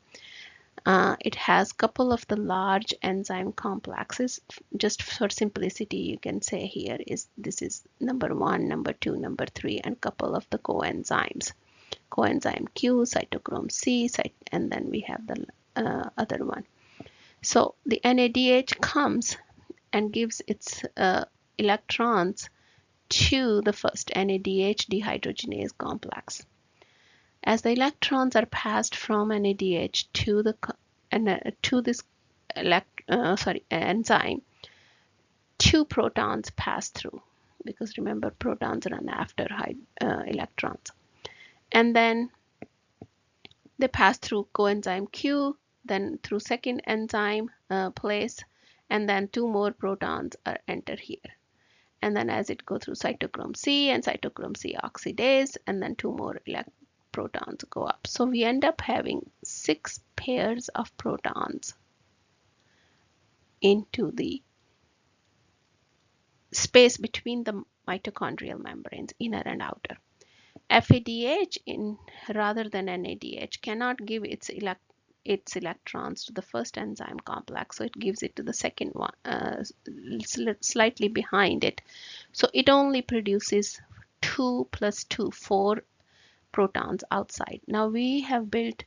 It has a couple of the large enzyme complexes. Just for simplicity, you can say here is this is number 1, number 2, number 3, and couple of the coenzymes. Coenzyme Q, cytochrome C, and then we have the other one. So the NADH comes and gives its electrons to the first NADH dehydrogenase complex. As the electrons are passed from NADH to this enzyme, 2 protons pass through, because remember protons run after electrons. And then they pass through coenzyme Q, then through second enzyme place, and then 2 more protons are enter here. And then as it go through cytochrome C and cytochrome C oxidase, and then 2 more protons go up. So we end up having 6 pairs of protons into the space between the mitochondrial membranes, inner and outer. FADH rather than NADH cannot give its electrons to the first enzyme complex, so it gives it to the second one, slightly behind it. So it only produces 2 plus 2, 4 protons outside. Now we have built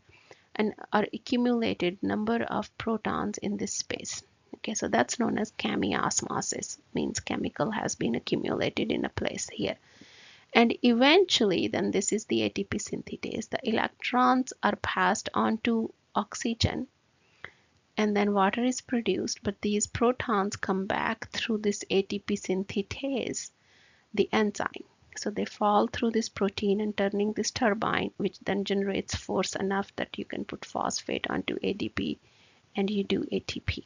an accumulated number of protons in this space. Okay, so that's known as chemiosmosis, means chemical has been accumulated in a place here. And eventually, then this is the ATP synthetase. The electrons are passed on to oxygen, and then water is produced, but these protons come back through this ATP synthetase, the enzyme. So they fall through this protein and turning this turbine, which then generates force enough that you can put phosphate onto ADP and you do ATP.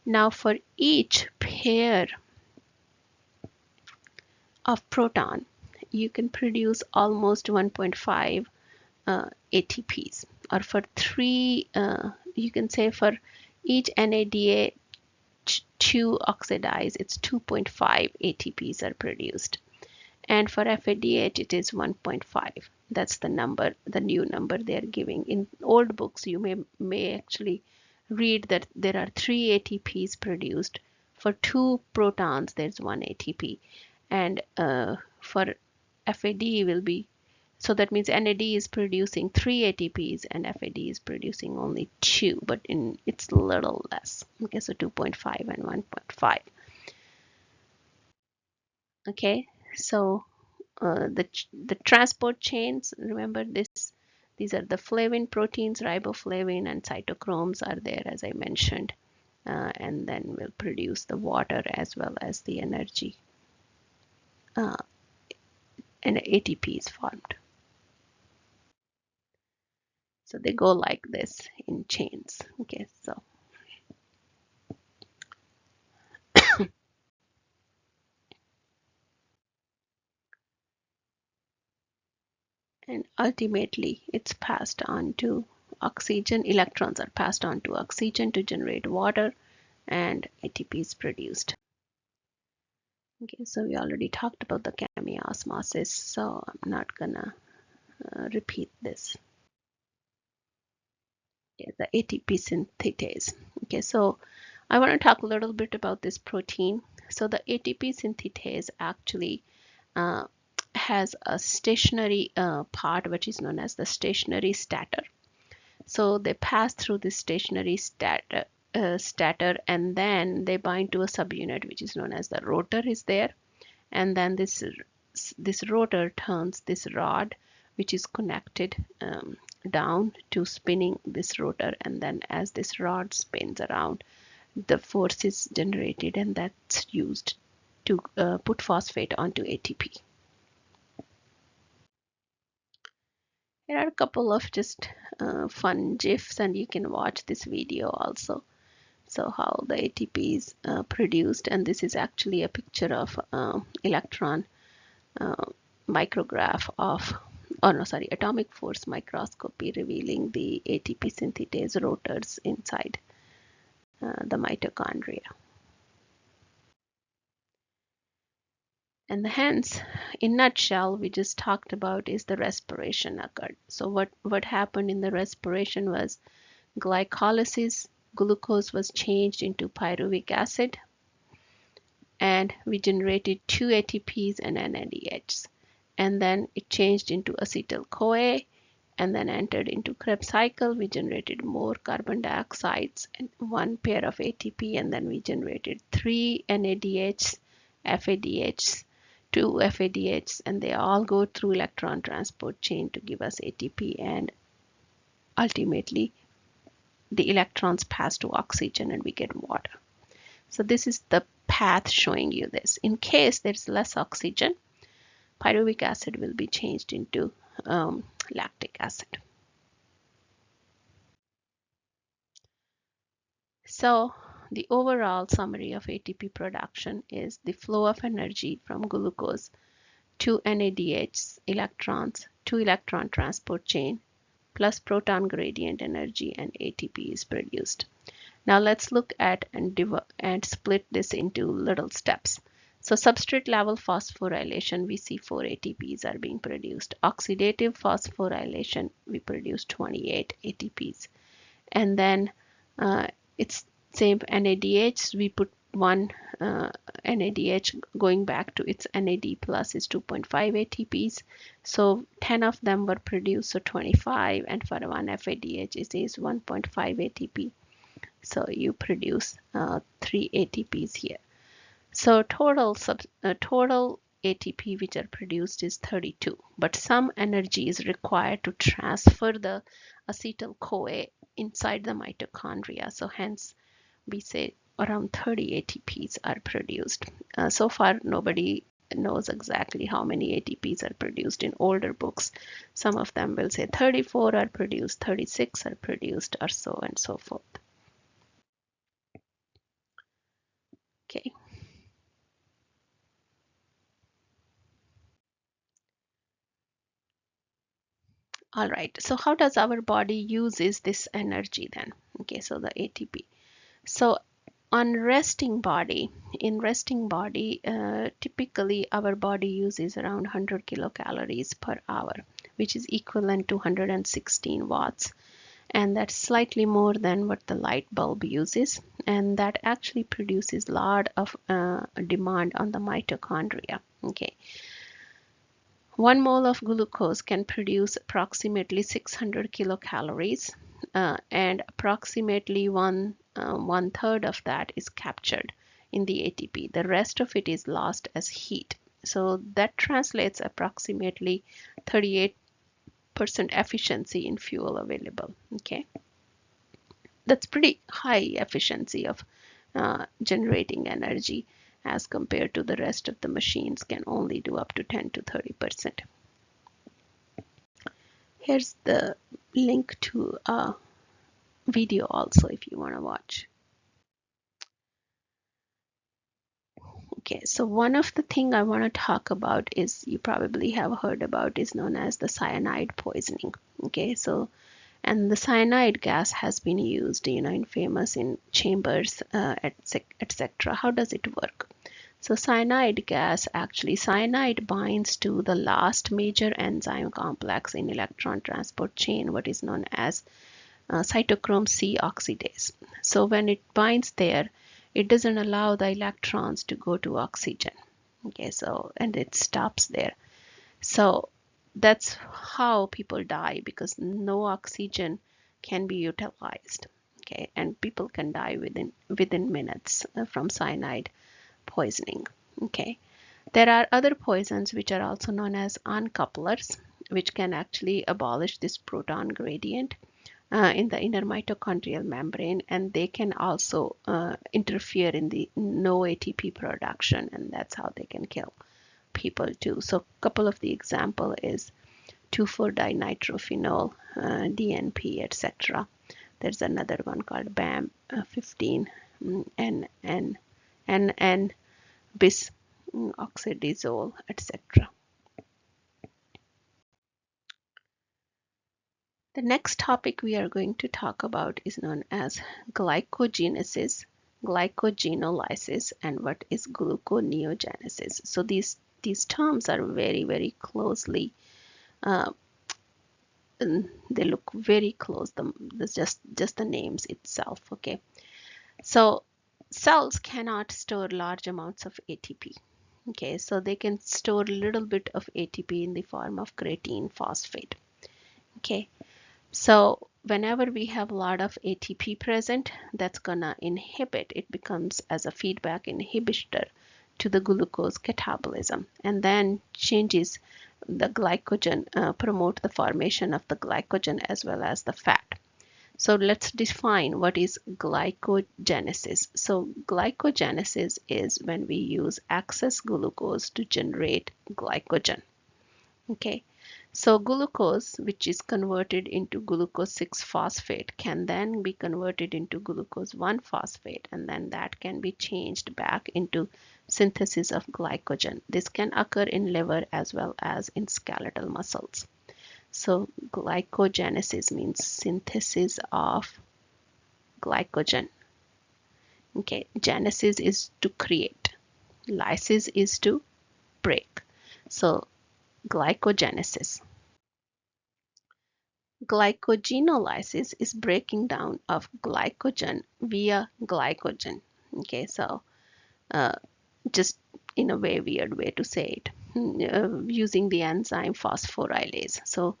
Now for each pair of proton, you can produce almost 1.5 ATPs, or for 3, you can say for each NADH2 oxidize, it's 2.5 ATPs are produced. And for FADH, it is 1.5. That's the number, the new number they're giving. In old books, you may actually read that there are 3 ATPs produced. For 2 protons, there's 1 ATP. And for FAD will be, so that means NAD is producing 3 ATPs and FAD is producing only 2, but it's a little less. Okay, so 2.5 and 1.5. Okay, so the transport chains, remember these are the flavin proteins, riboflavin and cytochromes are there, as I mentioned, and then will produce the water as well as the energy, and ATP is formed. So they go like this in chains. Okay, so and ultimately it's passed on to oxygen. Electrons are passed on to oxygen to generate water, and ATP is produced. Okay, so we already talked about the chemiosmosis, so I'm not gonna repeat this. Okay, the ATP synthetase. Okay, so I want to talk a little bit about this protein. So the ATP synthetase actually has a stationary part, which is known as the stationary stator. So they pass through this stationary stator, and then they bind to a subunit, which is known as the rotor is there. And then this rotor turns this rod, which is connected down to spinning this rotor. And then as this rod spins around, the force is generated, and that's used to put phosphate onto ATP. Here are a couple of just fun GIFs, and you can watch this video also. So how the ATP is produced, and this is actually a picture of electron uh, micrograph of, oh no, sorry, atomic force microscopy revealing the ATP synthetase rotors inside the mitochondria. And hence, in nutshell, we just talked about is the respiration occurred. So what happened in the respiration was glycolysis, glucose was changed into pyruvic acid, and we generated two ATPs and NADHs. And then it changed into acetyl-CoA, and then entered into Krebs cycle. We generated more carbon dioxides and one pair of ATP, and then we generated three NADHs, FADHs, two FADHs, and they all go through electron transport chain to give us ATP, and ultimately the electrons pass to oxygen and we get water. So this is the path showing you this. In case there's less oxygen, pyruvic acid will be changed into lactic acid. So the overall summary of ATP production is the flow of energy from glucose to NADH electrons to electron transport chain plus proton gradient energy, and ATP is produced. Now let's look at and split this into little steps. So substrate level phosphorylation, we see 4 ATPs are being produced. Oxidative phosphorylation, we produce 28 ATPs. And then it's same NADH, we put one NADH going back to its NAD plus is 2.5 ATPs. So 10 of them were produced, so 25, and for one FADH it is 1.5 ATP. So you produce 3 ATPs here. So total ATP which are produced is 32, but some energy is required to transfer the acetyl-CoA inside the mitochondria. So hence we say around 30 ATPs are produced. So far nobody knows exactly how many ATPs are produced. In older books, some of them will say 34 are produced, 36 are produced, or so and so forth. Okay. All right. So how does our body uses this energy then? Okay, so the ATP. So on resting body, in resting body, typically our body uses around 100 kilocalories per hour, which is equivalent to 116 watts. And that's slightly more than what the light bulb uses. And that actually produces a lot of demand on the mitochondria. Okay. 1 mole of glucose can produce approximately 600 kilocalories, and approximately one third of that is captured in the ATP. The rest of it is lost as heat. So that translates approximately 38% efficiency in fuel available. Okay, that's pretty high efficiency of generating energy, as compared to the rest of the machines can only do up to 10 to 30%. Here's the link to a video also if you want to watch. Okay, so one of the thing I want to talk about is, you probably have heard about, is known as the cyanide poisoning. Okay, so and the cyanide gas has been used, in famous in chambers, etc. How does it work? So cyanide gas, actually cyanide binds to the last major enzyme complex in electron transport chain, what is known as cytochrome C oxidase. So when it binds there, it doesn't allow the electrons to go to oxygen. Okay, so and it stops there. So that's how people die, because no oxygen can be utilized. Okay, and people can die within minutes from cyanide poisoning. Okay, there are other poisons which are also known as uncouplers, which can actually abolish this proton gradient in the inner mitochondrial membrane, and they can also interfere in the no ATP production, and that's how they can kill people too. So a couple of the example is 2,4-dinitrophenol, DNP, etc. There's another one called BAM 15, NN, bis oxidizole, etc. The next topic we are going to talk about is known as glycogenesis, glycogenolysis, and what is gluconeogenesis. So these terms are very closely, they look very close. Just the names itself. Okay, so cells cannot store large amounts of ATP. Okay, so they can store a little bit of ATP in the form of creatine phosphate. Okay, so whenever we have a lot of ATP present, that's gonna inhibit, it becomes as a feedback inhibitor to the glucose catabolism, and then changes the glycogen, promote the formation of the glycogen as well as the fat. So let's define what is glycogenesis. So glycogenesis is when we use excess glucose to generate glycogen. Okay, so glucose, which is converted into glucose 6-phosphate, can then be converted into glucose 1-phosphate, and then that can be changed back into synthesis of glycogen. This can occur in liver as well as in skeletal muscles. So glycogenesis means synthesis of glycogen. Okay, genesis is to create, lysis is to break. So glycogenesis. Glycogenolysis is breaking down of glycogen via glycogen. Okay, so just in a weird way to say it, using the enzyme phosphorylase. So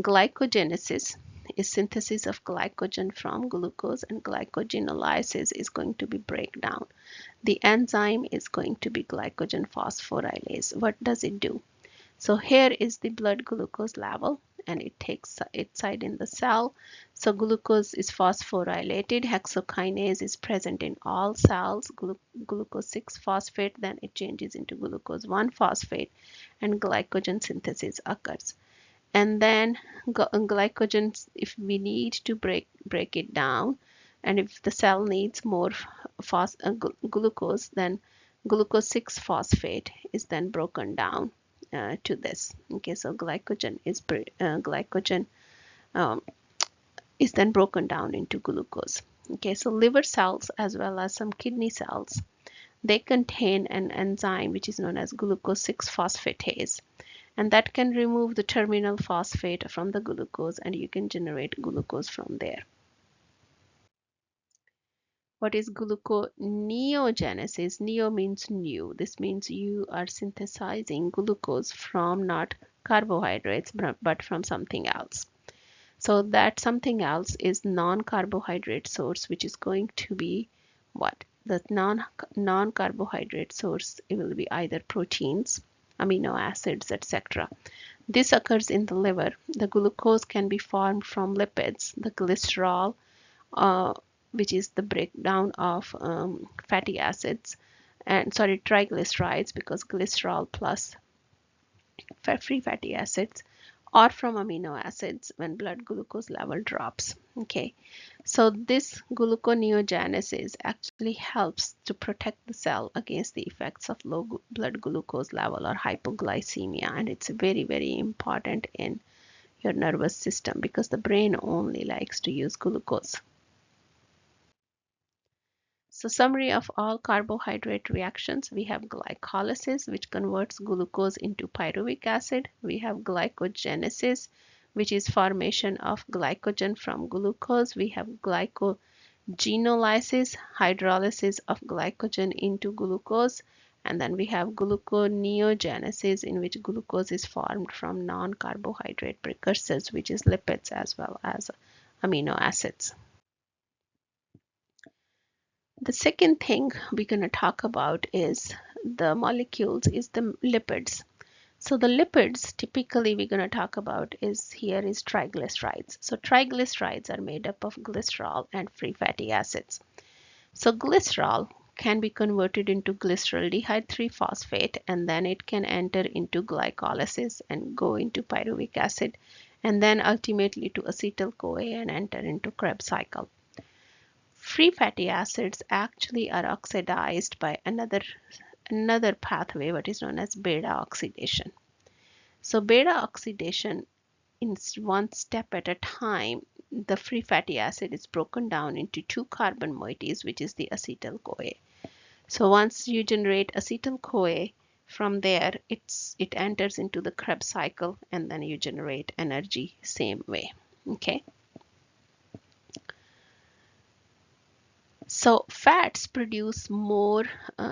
glycogenesis is synthesis of glycogen from glucose, and glycogenolysis is going to be breakdown. The enzyme is going to be glycogen phosphorylase. What does it do? So here is the blood glucose level, and it takes its side in the cell. So glucose is phosphorylated, hexokinase is present in all cells, glucose 6-phosphate, then it changes into glucose 1-phosphate, and glycogen synthesis occurs. And then glycogen, if we need to break it down, and if the cell needs more glucose, then glucose 6-phosphate is then broken down to this. Okay, so glycogen is then broken down into glucose. Okay, so liver cells as well as some kidney cells, they contain an enzyme which is known as glucose 6-phosphatase, and that can remove the terminal phosphate from the glucose, and you can generate glucose from there. What is gluconeogenesis? Neo means new. This means you are synthesizing glucose from not carbohydrates but from something else. So that something else is non-carbohydrate source, which is going to be what? The non-carbohydrate source, it will be either proteins, amino acids, etc. This occurs in the liver. The glucose can be formed from lipids, the glycerol, which is the breakdown of fatty acids, and triglycerides, because glycerol plus free fatty acids, or from amino acids when blood glucose level drops. Okay, so this gluconeogenesis actually helps to protect the cell against the effects of low blood glucose level or hypoglycemia, and it's very important in your nervous system because the brain only likes to use glucose. So summary of all carbohydrate reactions: we have glycolysis, which converts glucose into pyruvic acid. We have glycogenesis, which is formation of glycogen from glucose. We have glycogenolysis, hydrolysis of glycogen into glucose. And then we have gluconeogenesis, in which glucose is formed from non-carbohydrate precursors, which is lipids as well as amino acids. The second thing we're going to talk about is the molecules, is the lipids. So the lipids typically we're going to talk about is triglycerides. So triglycerides are made up of glycerol and free fatty acids. So glycerol can be converted into glyceraldehyde 3-phosphate, and then it can enter into glycolysis and go into pyruvic acid, and then ultimately to acetyl-CoA and enter into Krebs cycle. Free fatty acids actually are oxidized by another pathway, what is known as beta oxidation. So beta oxidation, in one step at a time, the free fatty acid is broken down into two carbon moieties, which is the acetyl-CoA. So once you generate acetyl-CoA, from there it enters into the Krebs cycle, and then you generate energy same way. Okay. So fats produce more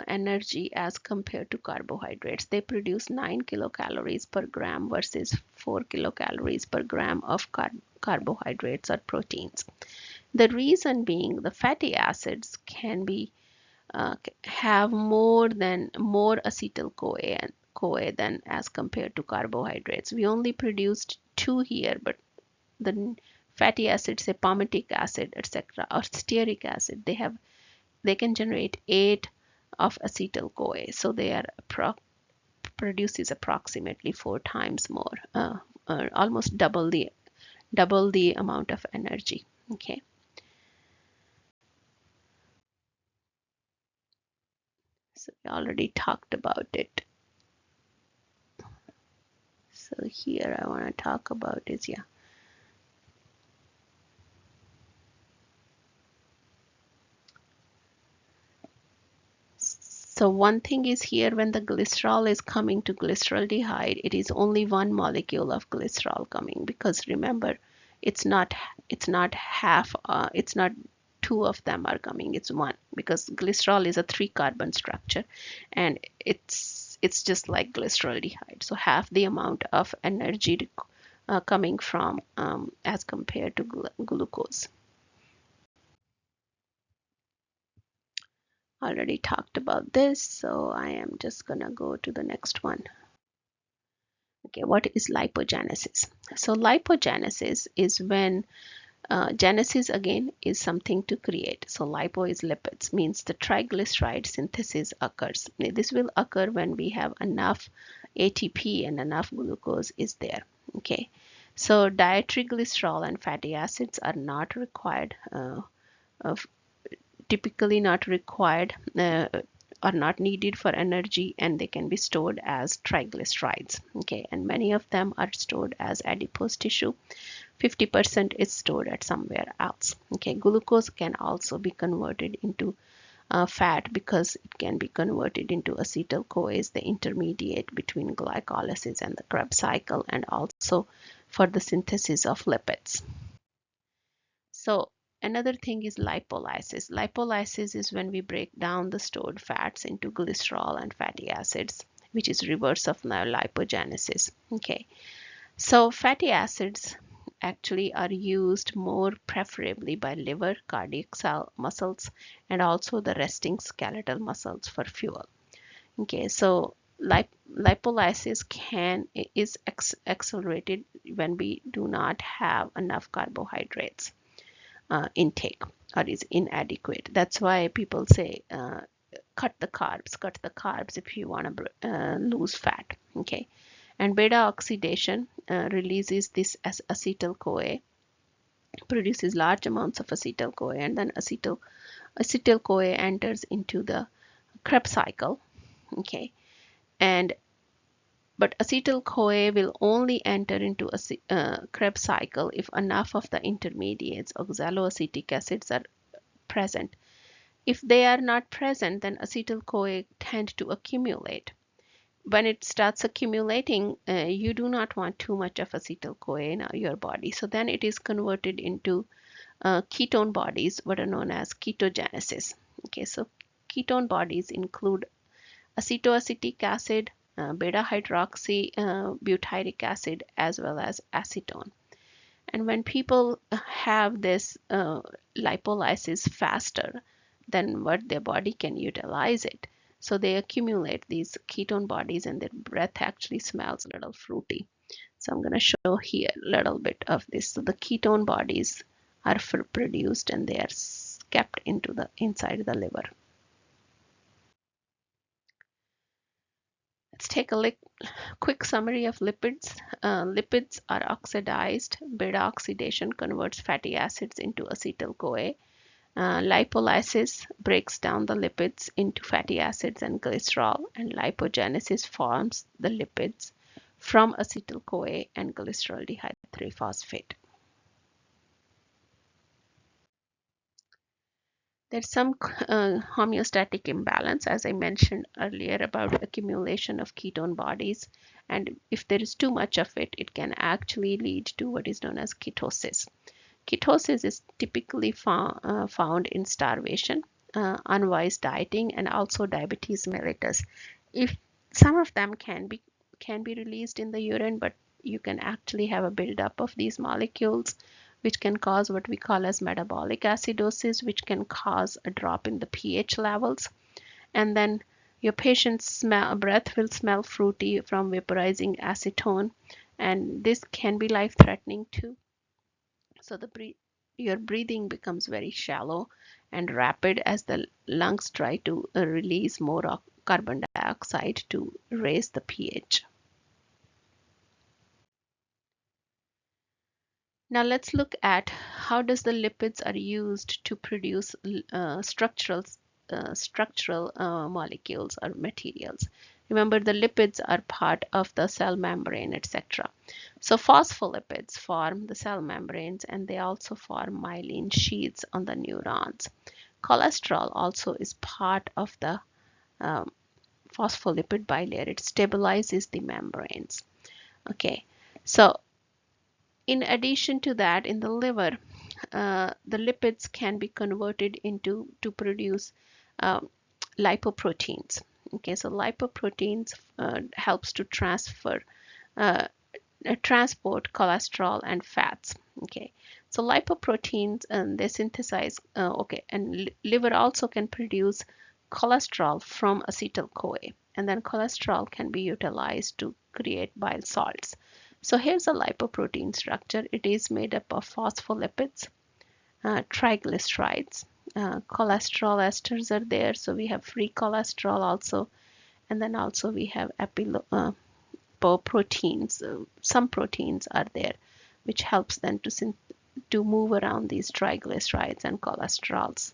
energy as compared to carbohydrates. They produce 9 kilocalories per gram versus 4 kilocalories per gram of carbohydrates or proteins. The reason being the fatty acids can be have more acetyl-CoA than as compared to carbohydrates. We only produced 2 here, but the fatty acids, say palmitic acid, etc., or stearic acid, they can generate 8 of acetyl-CoA, so they are produces approximately 4 times more, almost double the amount of energy. Okay. So we already talked about it. So here I want to talk about is, yeah. So one thing is here, when the glycerol is coming to glyceraldehyde, it is only one molecule of glycerol coming, because remember, it's not half, it's not two of them are coming, it's one, because glycerol is a 3-carbon structure, and it's just like glyceraldehyde. So half the amount of energy coming from as compared to glucose. Already talked about this, so I am just gonna go to the next one. Okay, what is lipogenesis? So lipogenesis is when genesis again is something to create. So lipo is lipids, means the triglyceride synthesis occurs. This will occur when we have enough ATP and enough glucose is there. Okay, so dietary glycerol and fatty acids are not required, typically not required, are not needed for energy, and they can be stored as triglycerides. Okay, and many of them are stored as adipose tissue. 50% is stored at somewhere else. Okay, glucose can also be converted into fat, because it can be converted into acetyl-CoA, is the intermediate between glycolysis and the Krebs cycle, and also for the synthesis of lipids. So another thing is lipolysis. Lipolysis is when we break down the stored fats into glycerol and fatty acids, which is reverse of now lipogenesis. Okay, so fatty acids actually are used more preferably by liver, cardiac cell muscles, and also the resting skeletal muscles for fuel. Okay, so lipolysis is accelerated when we do not have enough carbohydrates intake, or is inadequate. That's why people say cut the carbs if you want to lose fat. Okay, and beta oxidation releases this as acetyl-CoA, produces large amounts of acetyl-CoA, and then acetyl-CoA enters into the Krebs cycle. Okay, but acetyl-CoA will only enter into a Krebs cycle if enough of the intermediates, oxaloacetic acids, are present. If they are not present, then acetyl-CoA tend to accumulate. When it starts accumulating, you do not want too much of acetyl-CoA in your body. So then it is converted into ketone bodies, what are known as ketogenesis. Okay, so ketone bodies include acetoacetic acid, beta hydroxy butyric acid, as well as acetone. And when people have this lipolysis faster than what their body can utilize it, so they accumulate these ketone bodies, and their breath actually smells a little fruity. So I'm going to show here a little bit of this. So the ketone bodies are produced, and they are kept into the inside the liver. Let's take a quick summary of lipids. Lipids are oxidized. Beta oxidation converts fatty acids into acetyl-CoA. Lipolysis breaks down the lipids into fatty acids and glycerol, and lipogenesis forms the lipids from acetyl-CoA and glycerol dihydrophosphate. There's some homeostatic imbalance, as I mentioned earlier, about accumulation of ketone bodies. And if there is too much of it, it can actually lead to what is known as ketosis. Ketosis is typically found in starvation, unwise dieting, and also diabetes mellitus. If some of them can be released in the urine, but you can actually have a buildup of these molecules, which can cause what we call as metabolic acidosis, which can cause a drop in the pH levels. And then your patient's breath will smell fruity from vaporizing acetone, and this can be life-threatening too. So your breathing becomes very shallow and rapid as the lungs try to release more carbon dioxide to raise the pH. Now let's look at how does the lipids are used to produce structural molecules or materials. Remember, the lipids are part of the cell membrane, etc. So phospholipids form the cell membranes, and they also form myelin sheaths on the neurons. Cholesterol also is part of the um, phospholipid bilayer. It stabilizes the membranes. Okay, so in addition to that, in the liver, the lipids can be converted into to produce um, lipoproteins. Okay, so lipoproteins helps to uh, transport cholesterol and fats. Okay, so lipoproteins and they synthesize. Okay, and liver also can produce cholesterol from acetyl-CoA, and then cholesterol can be utilized to create bile salts. So here's a lipoprotein structure. It is made up of phospholipids, triglycerides, cholesterol esters are there. So we have free cholesterol also, and then also we have proteins. Some proteins are there, which helps them to move around these triglycerides and cholesterols.